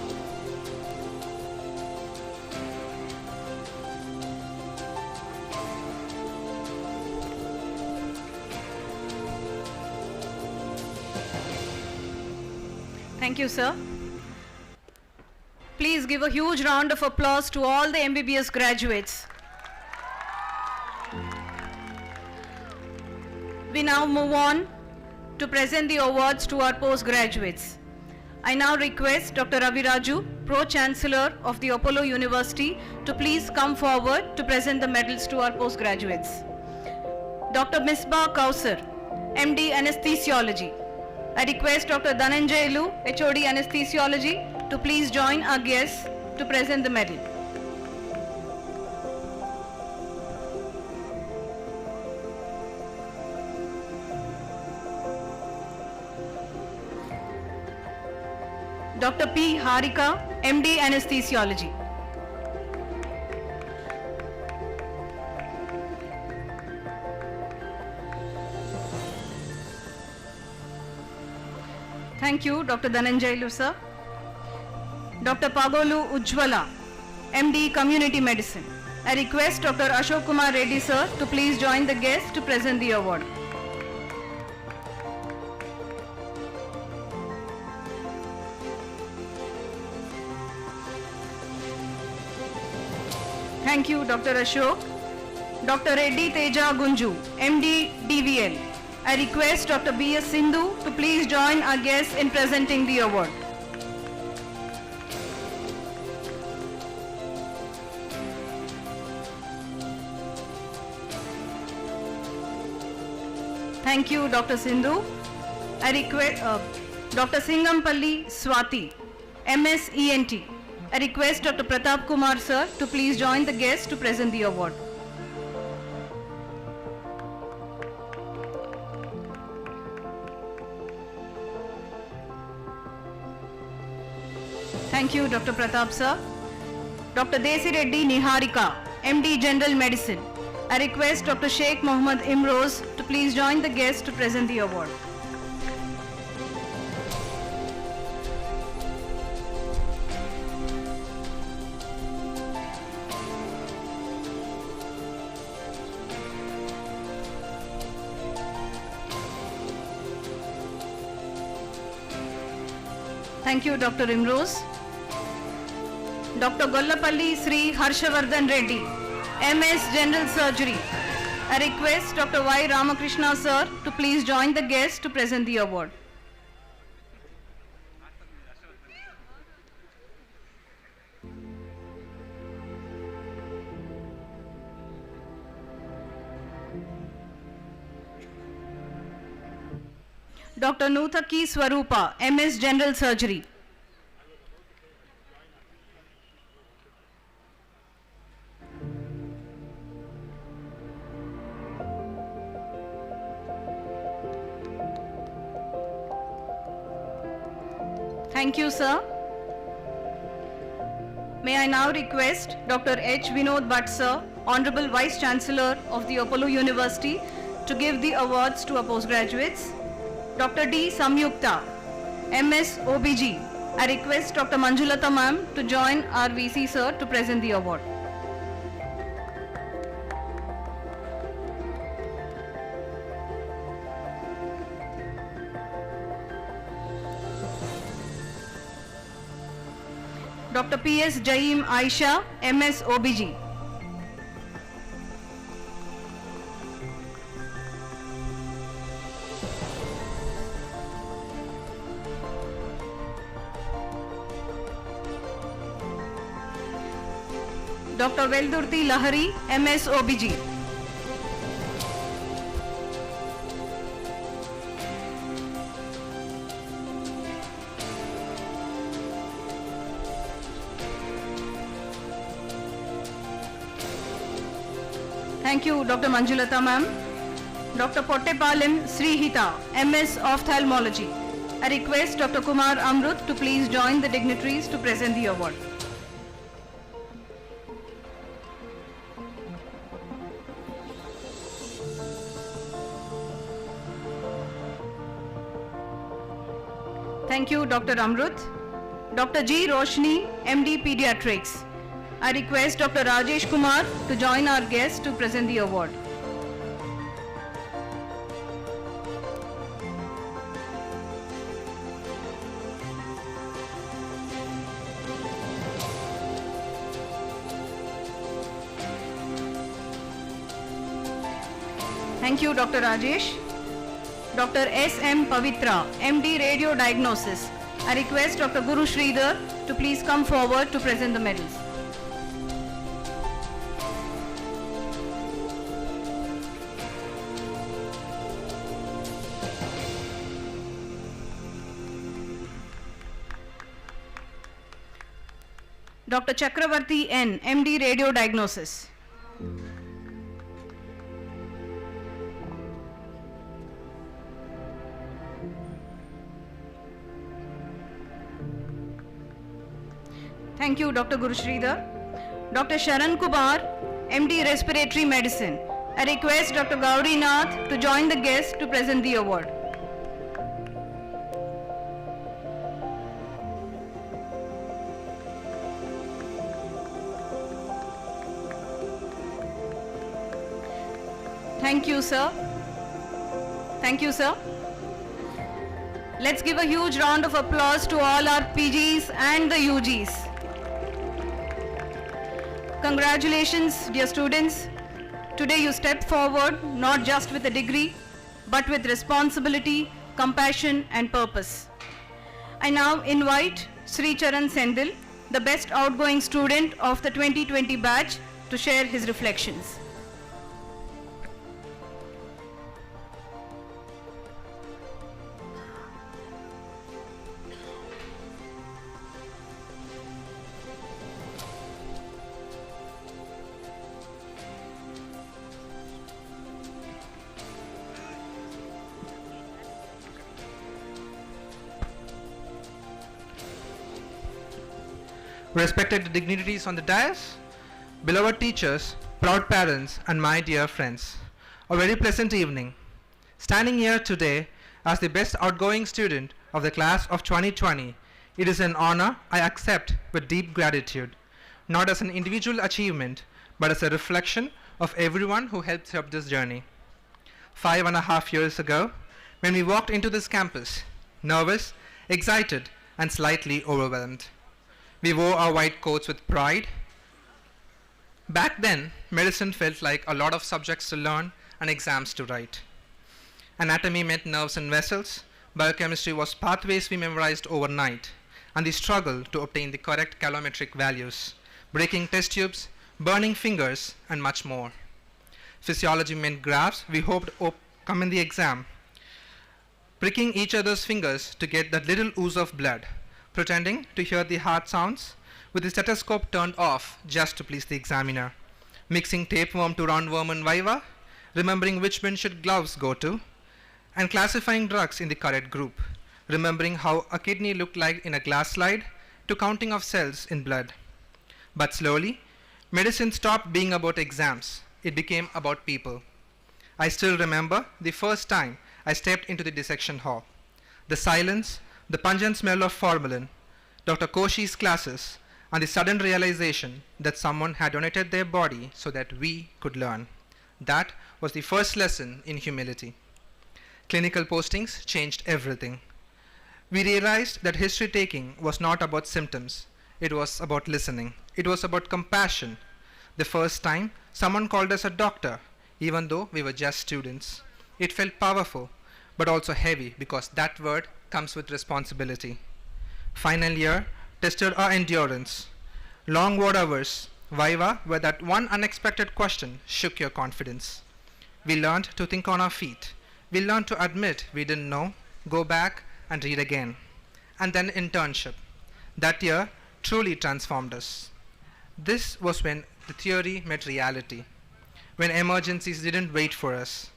Thank you, sir. Please give a huge round of applause to all the MBBS graduates. We now move on to present the awards to our postgraduates. I now request Dr. Ravi Raju, Pro-Chancellor of the Apollo University, to please come forward to present the medals to our postgraduates. Dr. Misbah Kausar, MD Anesthesiology. I request Dr. Dhananjaylu, HOD Anesthesiology, to please join our guests to present the medal. Dr. P. Harika, MD Anesthesiology. Thank you, Dr. Dhananjaylu, sir. Dr. Pagolu Ujjwala, MD Community Medicine. I request Dr. Ashok Kumar Reddy, sir, to please join the guests to present the award. Thank you, Dr. Ashok. Dr. Reddy Teja Gunju, MD DVL. I request Dr. B.S. Sindhu to please join our guests in presenting the award. Thank you, Dr. Sindhu. I request Dr. Singampalli Swati, MS ENT. I request Dr. Pratap Kumar, sir, to please join the guests to present the award. Thank you, Dr. Pratap, sir. Dr. Desi Reddy Niharika, MD General Medicine. I request Dr. Sheikh Mohammed Imroz to please join the guests to present the award. Thank you, Dr. Imroz. Dr. Gollapalli Sri Harshavardhan Reddy, MS General Surgery. I request Dr. Y. Ramakrishna, sir, to please join the guests to present the award. Dr. Nuthaki Swarupa, MS General Surgery. Thank you, sir. May I now request Dr. H. Vinod Bhatt, sir, Honorable Vice Chancellor of the Apollo University, to give the awards to our postgraduates. Dr. D. Samyukta, MS OBG. I request Dr. Manjulata ma'am to join our VC, sir, to present the award. Dr. P.S. Jaim Aisha, MS OBG. Dr. Veldurti Lahari, MS OBG. Thank you, Dr. Manjulata ma'am. Dr. Pottepalim Srihita, MS Ophthalmology. I request Dr. Kumar Amrut to please join the dignitaries to present the award. Thank you, Dr. Amrut. Dr. G. Roshni, MD Pediatrics. I request Dr. Rajesh Kumar to join our guests to present the award. Thank you, Dr. Rajesh. Dr. S. M. Pavitra, MD Radio Diagnosis. I request Dr. Guru Sridhar to please come forward to present the medals. Dr. Chakravarti N, MD Radio Diagnosis. Thank you, Dr. Guru Sridhar. Dr. Sharan Kumar, MD Respiratory Medicine. I request Dr. Gauri Nath to join the guests to present the award. Thank you, sir. Thank you, sir. Let's give a huge round of applause to all our PGs and the UGs. Congratulations, dear students. Today you step forward not just with a degree, but with responsibility, compassion and purpose. I now invite Sri Charan Sendil, the best outgoing student of the 2020 batch, to share his reflections. Respected dignitaries on the dais, beloved teachers, proud parents, and my dear friends, a very pleasant evening. Standing here today as the best outgoing student of the class of 2020, it is an honor I accept with deep gratitude, not as an individual achievement, but as a reflection of everyone who helped up this journey. 5.5 years ago, when we walked into this campus, nervous, excited, and slightly overwhelmed. We wore our white coats with pride. Back then, medicine felt like a lot of subjects to learn and exams to write. Anatomy meant nerves and vessels, biochemistry was pathways we memorized overnight, and the struggle to obtain the correct calorimetric values, breaking test tubes, burning fingers, and much more. Physiology meant graphs we hoped come in the exam, pricking each other's fingers to get that little ooze of blood, pretending to hear the heart sounds with the stethoscope turned off just to please the examiner, mixing tapeworm to roundworm and viva, remembering which bin should gloves go to, and classifying drugs in the correct group, remembering how a kidney looked like in a glass slide to counting of cells in blood. But slowly, medicine stopped being about exams. It became about people. I still remember the first time I stepped into the dissection hall. The silence, the pungent smell of formalin, Dr. Koshi's classes, and the sudden realization that someone had donated their body so that we could learn. That was the first lesson in humility. Clinical postings changed everything. We realized that history taking was not about symptoms. It was about listening. It was about compassion. The first time someone called us a doctor, even though we were just students. It felt powerful, but also heavy because that word comes with responsibility. Final year tested our endurance. Long ward hours, viva, where that one unexpected question shook your confidence. We learned to think on our feet. We learned to admit we didn't know, go back and read again. And then internship. That year truly transformed us. This was when the theory met reality. when emergencies didn't wait for us,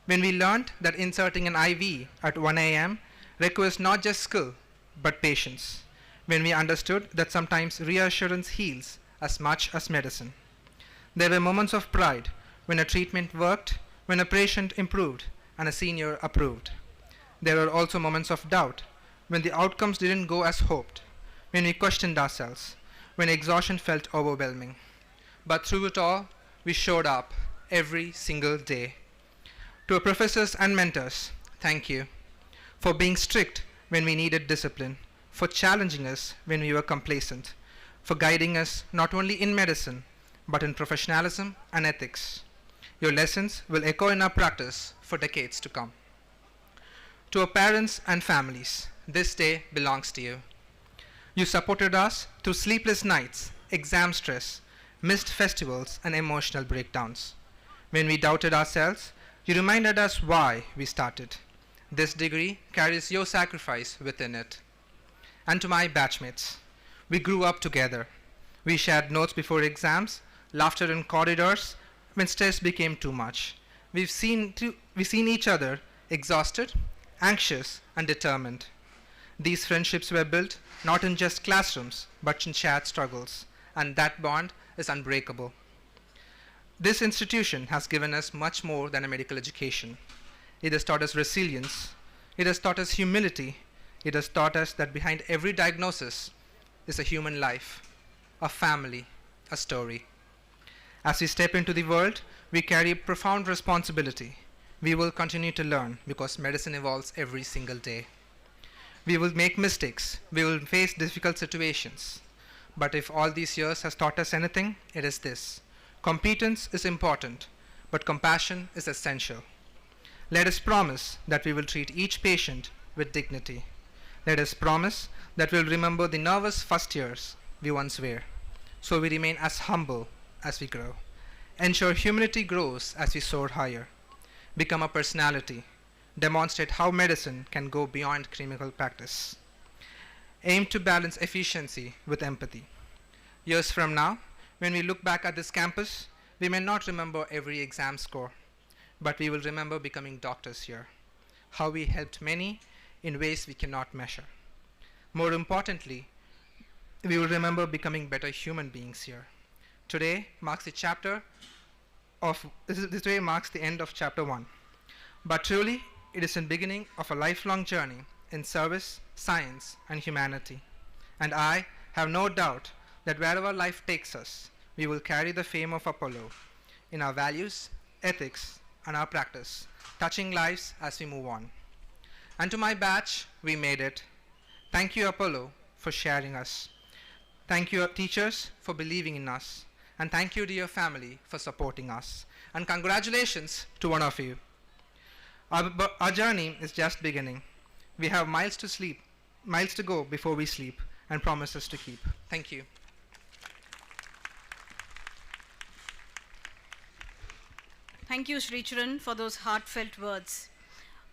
when we learned that inserting an IV at 1 a.m. requires not just skill, but patience, when we understood that sometimes reassurance heals as much as medicine. There were moments of pride when a treatment worked, when a patient improved, and a senior approved. There were also moments of doubt when the outcomes didn't go as hoped, when we questioned ourselves, when exhaustion felt overwhelming. But through it all, we showed up every single day. To our professors and mentors, thank you for being strict when we needed discipline, for challenging us when we were complacent, for guiding us not only in medicine, but in professionalism and ethics. Your lessons will echo in our practice for decades to come. To our parents and families, this day belongs to you. You supported us through sleepless nights, exam stress, missed festivals, and emotional breakdowns. When we doubted ourselves, you reminded us why we started. This degree carries your sacrifice within it. And to my batchmates, we grew up together. We shared notes before exams, laughter in corridors when stress became too much. We've seen each other exhausted, anxious, and determined. These friendships were built not in just classrooms, but in shared struggles, and that bond is unbreakable. This institution has given us much more than a medical education. It has taught us resilience. It has taught us humility. It has taught us that behind every diagnosis is a human life, a family, a story. As we step into the world, we carry a profound responsibility. We will continue to learn because medicine evolves every single day. We will make mistakes. We will face difficult situations. But if all these years has taught us anything, it is this. Competence is important, but compassion is essential. Let us promise that we will treat each patient with dignity. Let us promise that we will remember the nervous first years we once were, so we remain as humble as we grow. Ensure humility grows as we soar higher. Become a personality. Demonstrate how medicine can go beyond clinical practice. Aim to balance efficiency with empathy. Years from now, when we look back at this campus, we may not remember every exam score, but we will remember becoming doctors here, how we helped many in ways we cannot measure. More importantly, we will remember becoming better human beings here. Today marks the end of chapter 1, but truly it is the beginning of a lifelong journey in service, science, and humanity. And I have no doubt that wherever life takes us, we will carry the fame of Apollo in our values, ethics, and our practice, touching lives as we move on. And to my batch, we made it. Thank you, Apollo, for sharing us. Thank you, teachers, for believing in us. And thank you to your family for supporting us. And congratulations to one of you. Our journey is just beginning. We have miles to go before we sleep, and promises to keep. Thank you. Thank you, Sri Charan, for those heartfelt words.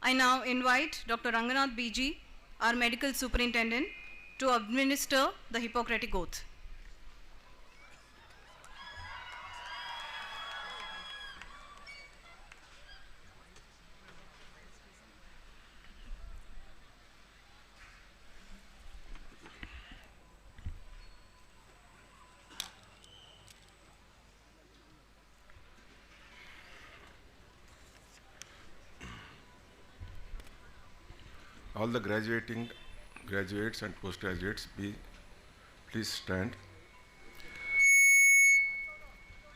I now invite Dr. Ranganath BG, our medical superintendent, to administer the Hippocratic oath. All the graduates and postgraduates, please stand.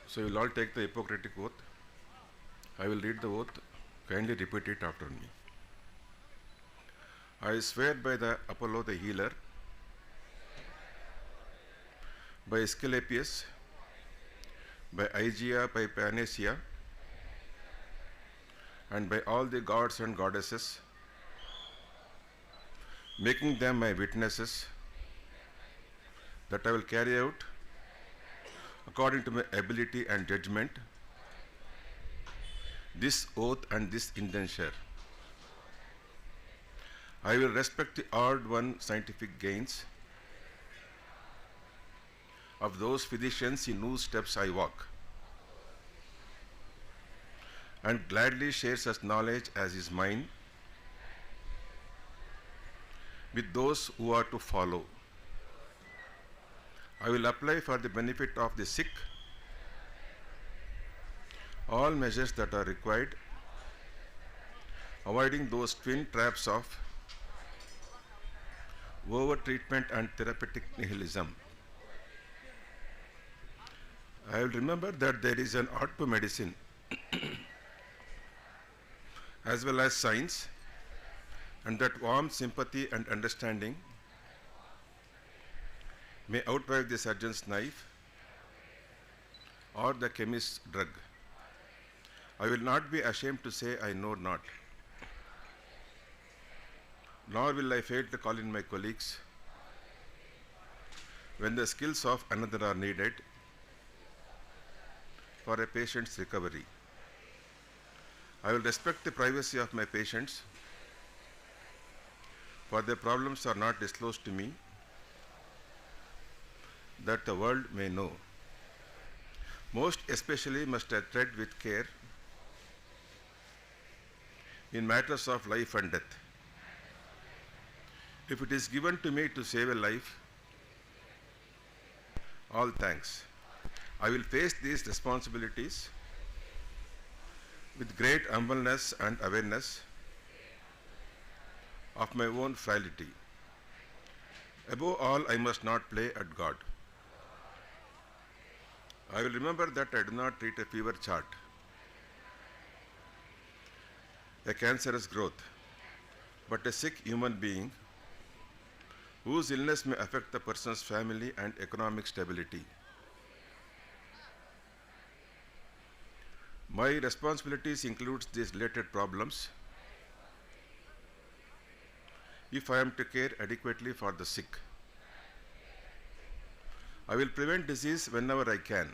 So you will all take the Hippocratic oath. I will read the oath. Kindly repeat it after me. I swear by the Apollo the healer, by Asclepius, by Aegea, by Panacea, and by all the gods and goddesses, making them my witnesses, that I will carry out, according to my ability and judgment, this oath and this indenture. I will respect the hard-won scientific gains of those physicians in whose steps I walk. and gladly share such knowledge as is mine with those who are to follow. I will apply for the benefit of the sick all measures that are required, avoiding those twin traps of over-treatment and therapeutic nihilism. I will remember that there is an art to medicine as well as science, and that warm sympathy and understanding may outweigh the surgeon's knife or the chemist's drug. I will not be ashamed to say I know not, nor will I fail to call in my colleagues when the skills of another are needed for a patient's recovery. I will respect the privacy of my patients, for their problems are not disclosed to me, that the world may know. Most especially must I tread with care in matters of life and death. If it is given to me to save a life, all thanks. I will face these responsibilities with great humbleness and awareness of my own frailty. Above all, I must not play at God. I will remember that I do not treat a fever chart, a cancerous growth, but a sick human being whose illness may affect the person's family and economic stability. My responsibilities include these related problems if I am to care adequately for the sick. I will prevent disease whenever I can,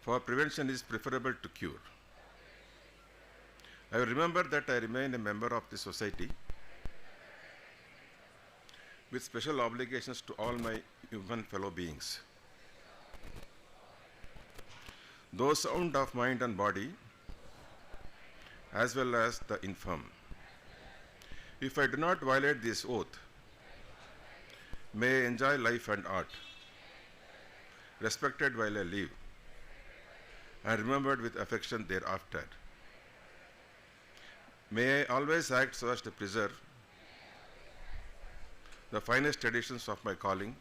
for prevention is preferable to cure. I will remember that I remain a member of the society with special obligations to all my human fellow beings. Those sound of mind and body, as well as the infirm. If I do not violate this oath, may I enjoy life and art, respected while I live, and remembered with affection thereafter. May I always act so as to preserve the finest traditions of my calling,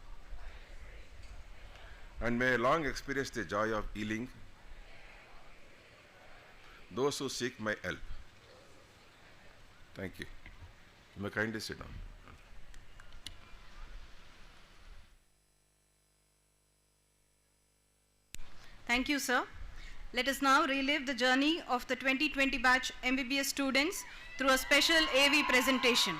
and may I long experience the joy of healing those who seek my help. Thank you. You may kindly sit down. Thank you, sir. Let us now relive the journey of the 2020 batch MBBS students through a special AV presentation.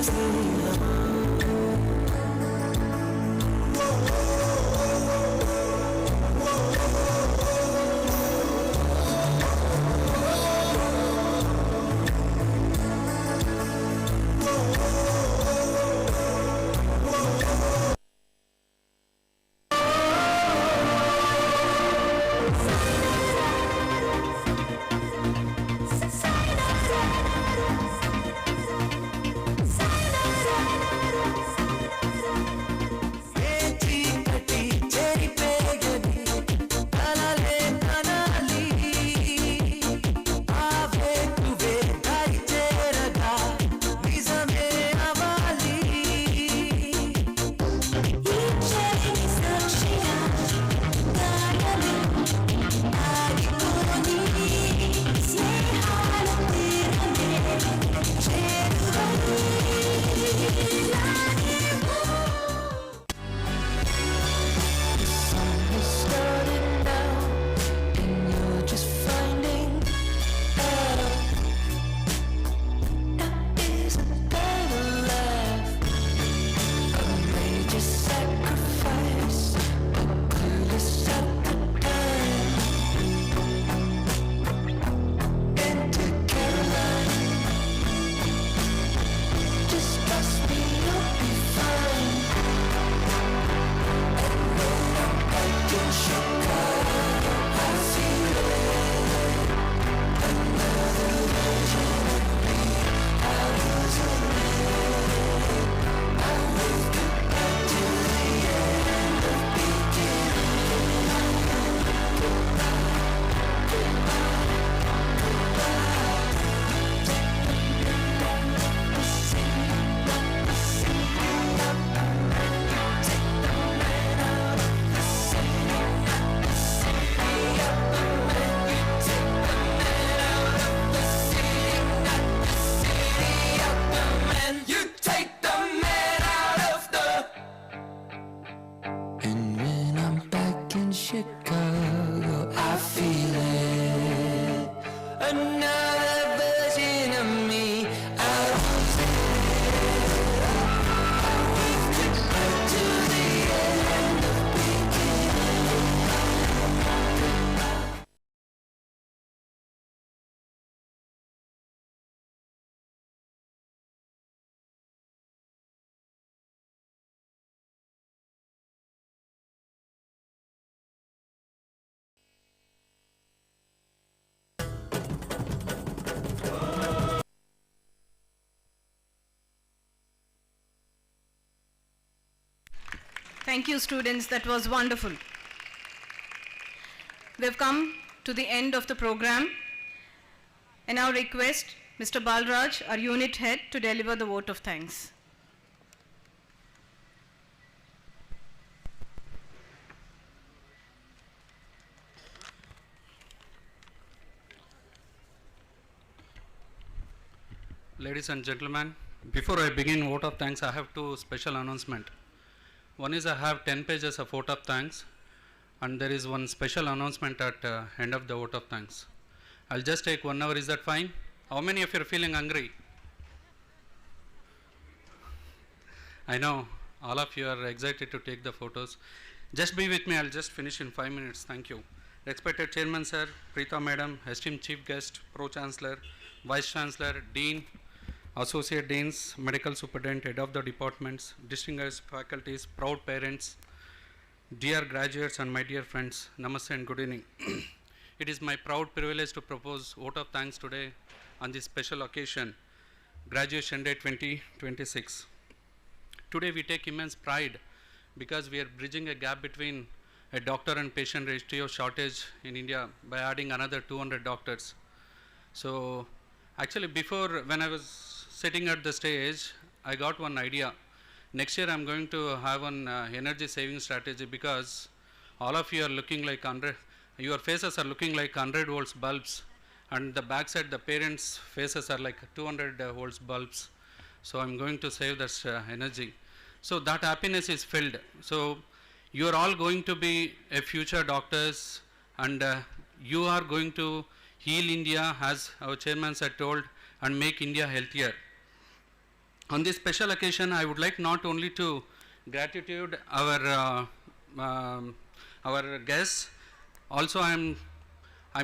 Whoa, whoa, whoa, whoa. Thank you, students. That was wonderful. We've come to the end of the program. And now request Mr. Balraj, our unit head, to deliver the vote of thanks. Ladies and gentlemen, before I begin vote of thanks, I have two special announcements. One is I have 10 pages of vote of thanks, and there is one special announcement at end of the vote of thanks. I'll just take 1 hour. Is that fine? How many of you are feeling hungry? I know all of you are excited to take the photos. Just be with me. I'll just finish in 5 minutes. Thank you. Respected Chairman Sir, Preeta Madam, esteemed Chief Guest, Pro Chancellor, Vice Chancellor, Dean, Associate Deans, Medical Superintendent, Head of the Departments, distinguished faculties, proud parents, dear graduates and my dear friends, Namaste and good evening. It is my proud privilege to propose vote of thanks today on this special occasion, Graduation Day 2026. Today we take immense pride because we are bridging a gap between a doctor and patient ratio shortage in India by adding another 200 doctors. So actually when I was sitting at the stage, I got one idea. Next year I'm going to have an energy saving strategy because all of you are looking like your faces are looking like 100 volts bulbs, and the backside the parents' faces are like 200 volts bulbs. So I'm going to save this energy. So that happiness is filled. So you are all going to be a future doctors, and you are going to heal India, as our chairman had told, and make India healthier. On this special occasion, I would like not only to gratitude our guests, also I'm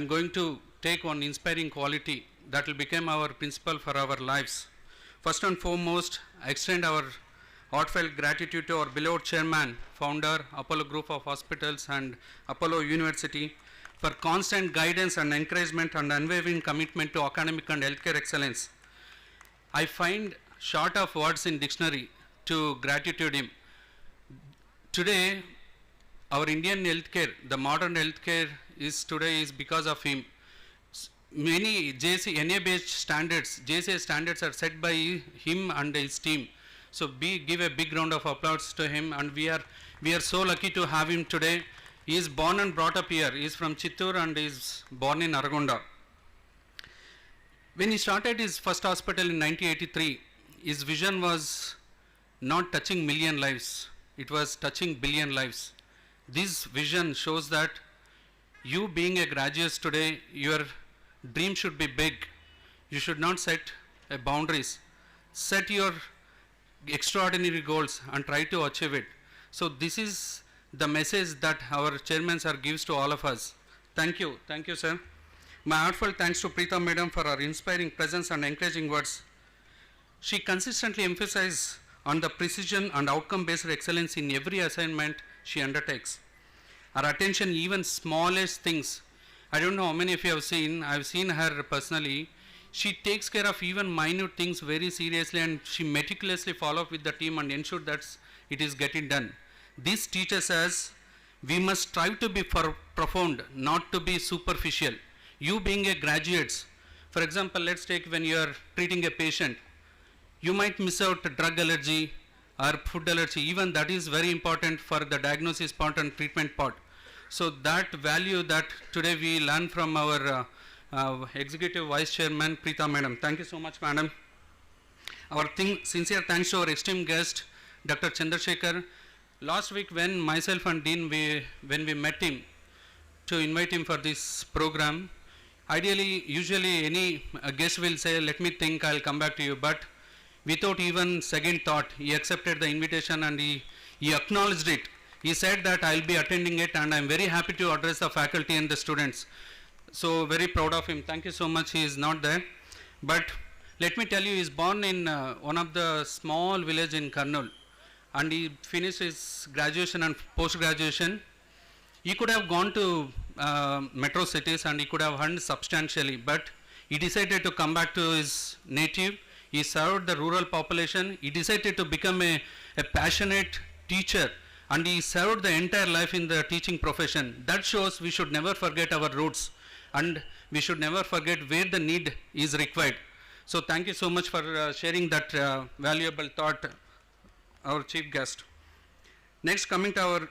going to take one inspiring quality that will become our principle for our lives. First and foremost, I extend our heartfelt gratitude to our beloved chairman, founder, Apollo Group of Hospitals and Apollo University, for constant guidance and encouragement and unwavering commitment to academic and healthcare excellence. I find short of words in dictionary to gratitude him. Today, our Indian healthcare, the modern healthcare is because of him. Many NA-based standards, JCA standards are set by him and his team. So give a big round of applause to him, and we are so lucky to have him today. He is born and brought up here. He is from Chittoor and he is born in Aragonda. When he started his first hospital in 1983, his vision was not touching million lives, it was touching billion lives. This vision shows that you being a graduate today, your dream should be big. You should not set boundaries. Set your extraordinary goals and try to achieve it. So this is the message that our chairman sir gives to all of us. Thank you sir. My heartfelt thanks to Preeta Madam for her inspiring presence and encouraging words. She consistently emphasizes on the precision and outcome-based excellence in every assignment she undertakes. Her attention even smallest things. I don't know how many of you have seen, I've seen her personally. She takes care of even minute things very seriously, and she meticulously follows up with the team and ensure that it is getting done. This teaches us we must strive to be profound, not to be superficial. You being a graduate, for example, let's take when you are treating a patient, you might miss out drug allergy or food allergy. Even that is very important for the diagnosis part and treatment part. So that value that today we learn from our Executive Vice Chairman Preeta Madam. Thank you so much, Madam. Our sincere thanks to our esteemed guest, Dr. Chandrasekhar. Last week when myself and Dean, when we met him to invite him for this program, ideally, usually any guest will say, let me think, I'll come back to you. But without even second thought, he accepted the invitation and he acknowledged it. He said that I'll be attending it and I'm very happy to address the faculty and the students. So very proud of him. Thank you so much. He is not there. But let me tell you, he is born in one of the small village in Kurnool, and he finished his graduation and post-graduation. He could have gone to metro cities and he could have earned substantially, but he decided to come back to his native. He served the rural population. He decided to become a passionate teacher and he served the entire life in the teaching profession. That shows we should never forget our roots, and we should never forget where the need is required. So thank you so much for sharing that valuable thought, our chief guest. Next, coming to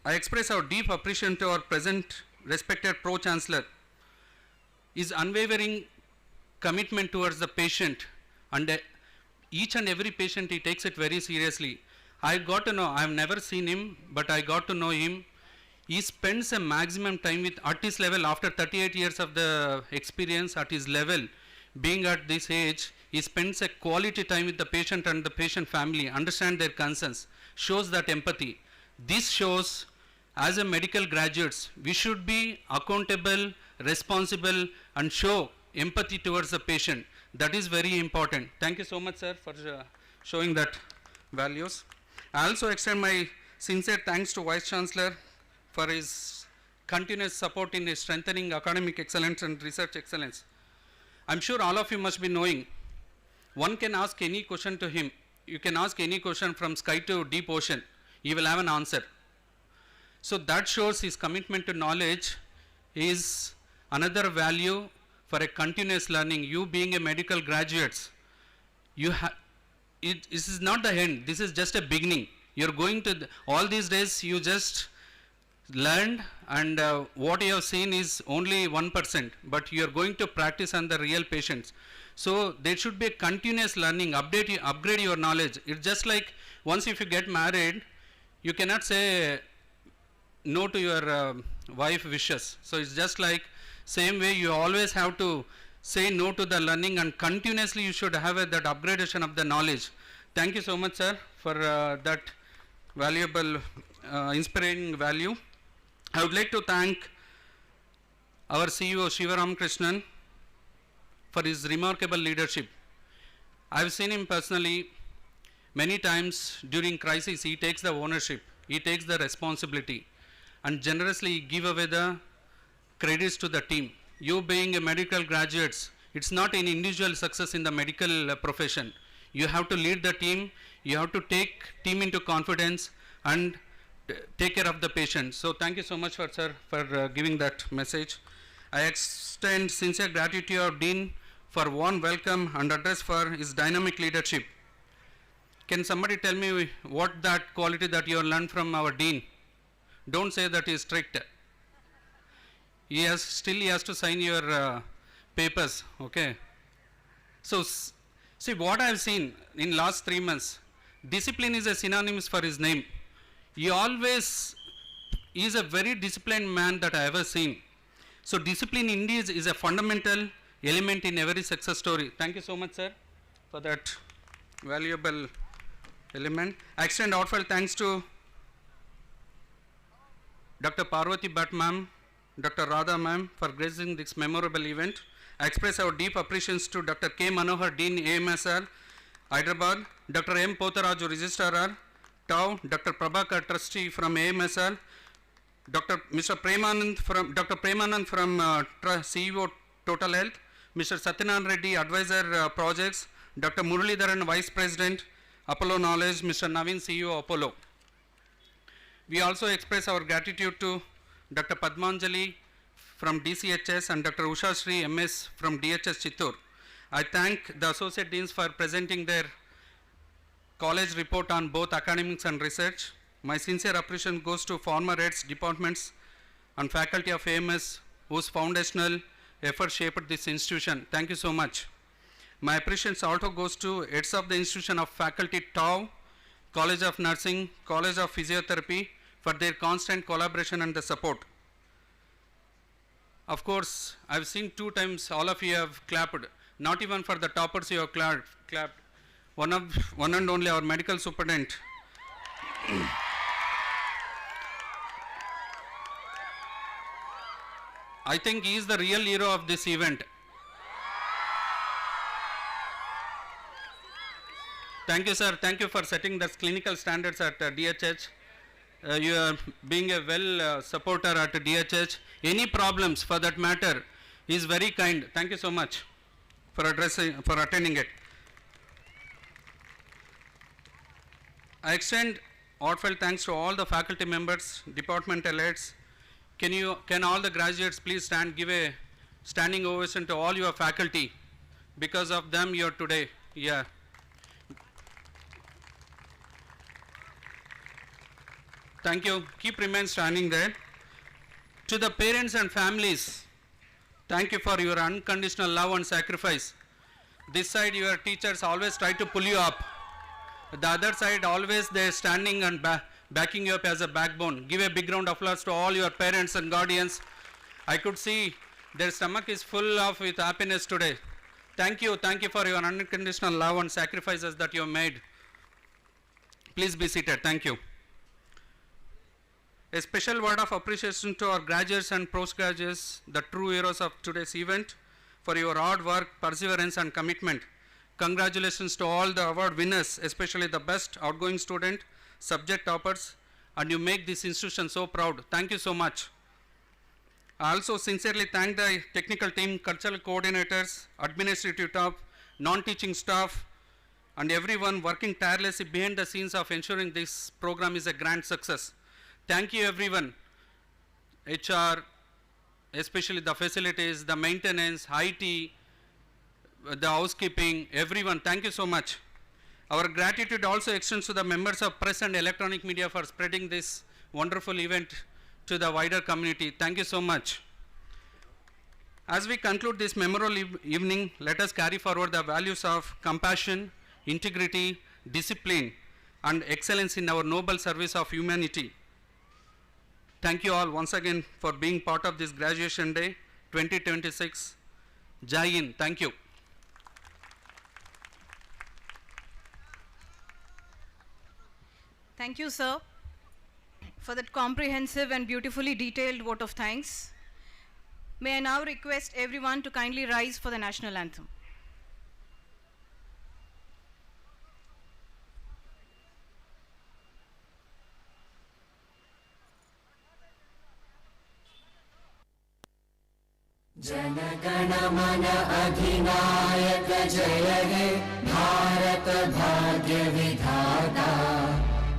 I express our deep appreciation to our present respected Pro-Chancellor. His unwavering commitment towards the patient, and each and every patient he takes it very seriously. I got to know, I have never seen him, but I got to know him. He spends a maximum time at his level after 38 years of the experience at his level. Being at this age, he spends a quality time with the patient and the patient family, understand their concerns, shows that empathy. This shows, as a medical graduates, we should be accountable, responsible, and show empathy towards the patient. That is very important. Thank you so much, sir, for showing that values. I also extend my sincere thanks to Vice Chancellor for his continuous support in strengthening academic excellence and research excellence. I'm sure all of you must be knowing, one can ask any question to him. You can ask any question from sky to deep ocean. He will have an answer. So that shows his commitment to knowledge is another value for a continuous learning. You being a medical graduates, this is not the end, this is just a beginning. You're going to, all these days you just learned, and what you have seen is only 1%, but you're going to practice on the real patients. So there should be a continuous learning, upgrade your knowledge. It's just like once if you get married, you cannot say no to your wife wishes. So it's just like same way you always have to say no to the learning, and continuously you should have that upgradation of the knowledge. Thank you so much, sir, for that valuable, inspiring value. I would like to thank our CEO Shivaram Krishnan for his remarkable leadership. I have seen him personally many times during crisis. He takes the ownership, he takes the responsibility, and generously give away the credits to the team. You being a medical graduates, it's not an individual success in the medical profession. You have to lead the team, you have to take team into confidence and take care of the patient. So thank you so much, sir, for giving that message. I extend sincere gratitude to our Dean for warm welcome and address for his dynamic leadership. Can somebody tell me what that quality that you have learned from our Dean? Don't say that he is strict. He has to sign your papers, okay? So see what I have seen in last 3 months, discipline is a synonym for his name. He always is a very disciplined man that I ever seen. So discipline indeed is a fundamental element in every success story. Thank you so much, sir, for that valuable element. I extend heartfelt thanks to Dr. Parvati Bhatt ma'am, Dr. Radha ma'am for gracing this memorable event. I express our deep appreciation to Dr. K. Manohar, Dean AMSR, Hyderabad, Dr. M. Potharaju, Registrar, TAU, Dr. Prabhakar, Trustee from AMSR, Mr. Premanand from CEO Total Health, Mr. Satyanan Reddy, Advisor Projects, Dr. Muralidharan, Vice President, Apollo Knowledge, Mr. Naveen, CEO Apollo. We also express our gratitude to Dr. Padmanjali from DCHS and Dr. Usha Shri MS from DHS Chittur. I thank the Associate Deans for presenting their college report on both academics and research. My sincere appreciation goes to former heads, departments and faculty of AMS whose foundational effort shaped this institution. Thank you so much. My appreciation also goes to heads of the institution of faculty TAU, College of Nursing, College of Physiotherapy for their constant collaboration and the support. Of course, I've seen 2 times all of you have clapped. Not even for the toppers you have clapped. One and only our medical superintendent. I think he is the real hero of this event. Thank you, sir. Thank you for setting the clinical standards at DHH. You are being a well supporter at DHH. Any problems for that matter, he is very kind. Thank you so much for attending it. I extend heartfelt thanks to all the faculty members, departmental heads. Can all the graduates please stand, give a standing ovation to all your faculty. Because of them you are today here. Thank you. Remain standing there. To the parents and families, thank you for your unconditional love and sacrifice. This side your teachers always try to pull you up. The other side always they are standing and backing you up as a backbone. Give a big round of applause to all your parents and guardians. I could see their stomach is full of with happiness today. Thank you for your unconditional love and sacrifices that you have made. Please be seated. Thank you. A special word of appreciation to our graduates and postgraduates, the true heroes of today's event, for your hard work, perseverance and commitment. Congratulations to all the award winners, especially the best outgoing student, subject toppers, and you make this institution so proud. Thank you so much. I also sincerely thank the technical team, cultural coordinators, administrative staff, non-teaching staff, and everyone working tirelessly behind the scenes of ensuring this program is a grand success. Thank you everyone, HR, especially the facilities, the maintenance, IT, the housekeeping, everyone, thank you so much. Our gratitude also extends to the members of press and electronic media for spreading this wonderful event to the wider community. Thank you so much. As we conclude this memorable evening, let us carry forward the values of compassion, integrity, discipline, and excellence in our noble service of humanity. Thank you all once again for being part of this graduation day 2026. Jai Hind. Thank you. Thank you, sir, for that comprehensive and beautifully detailed vote of thanks. May I now request everyone to kindly rise for the national anthem. जनगण मन अधिनायक जय हे भारत भाग्य विधाता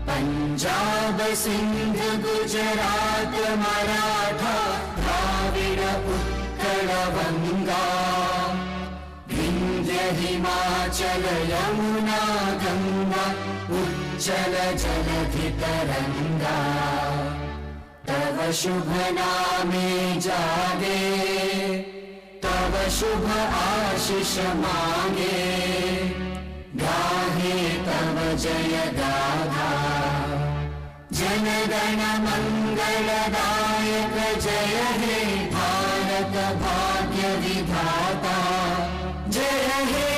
पंजाब सिंध गुजरात मराठा द्राविड़ उत्कल बंगा विंध्य हिमाचल यमुना गंगा उज्जल जलधि तरंगा तव शुभ नामे जागे तव शुभ आशीष मांगे गाहे तव जय गाथा जनगण मंगलदायक जय हे भारत भाग्य विधाता जय हे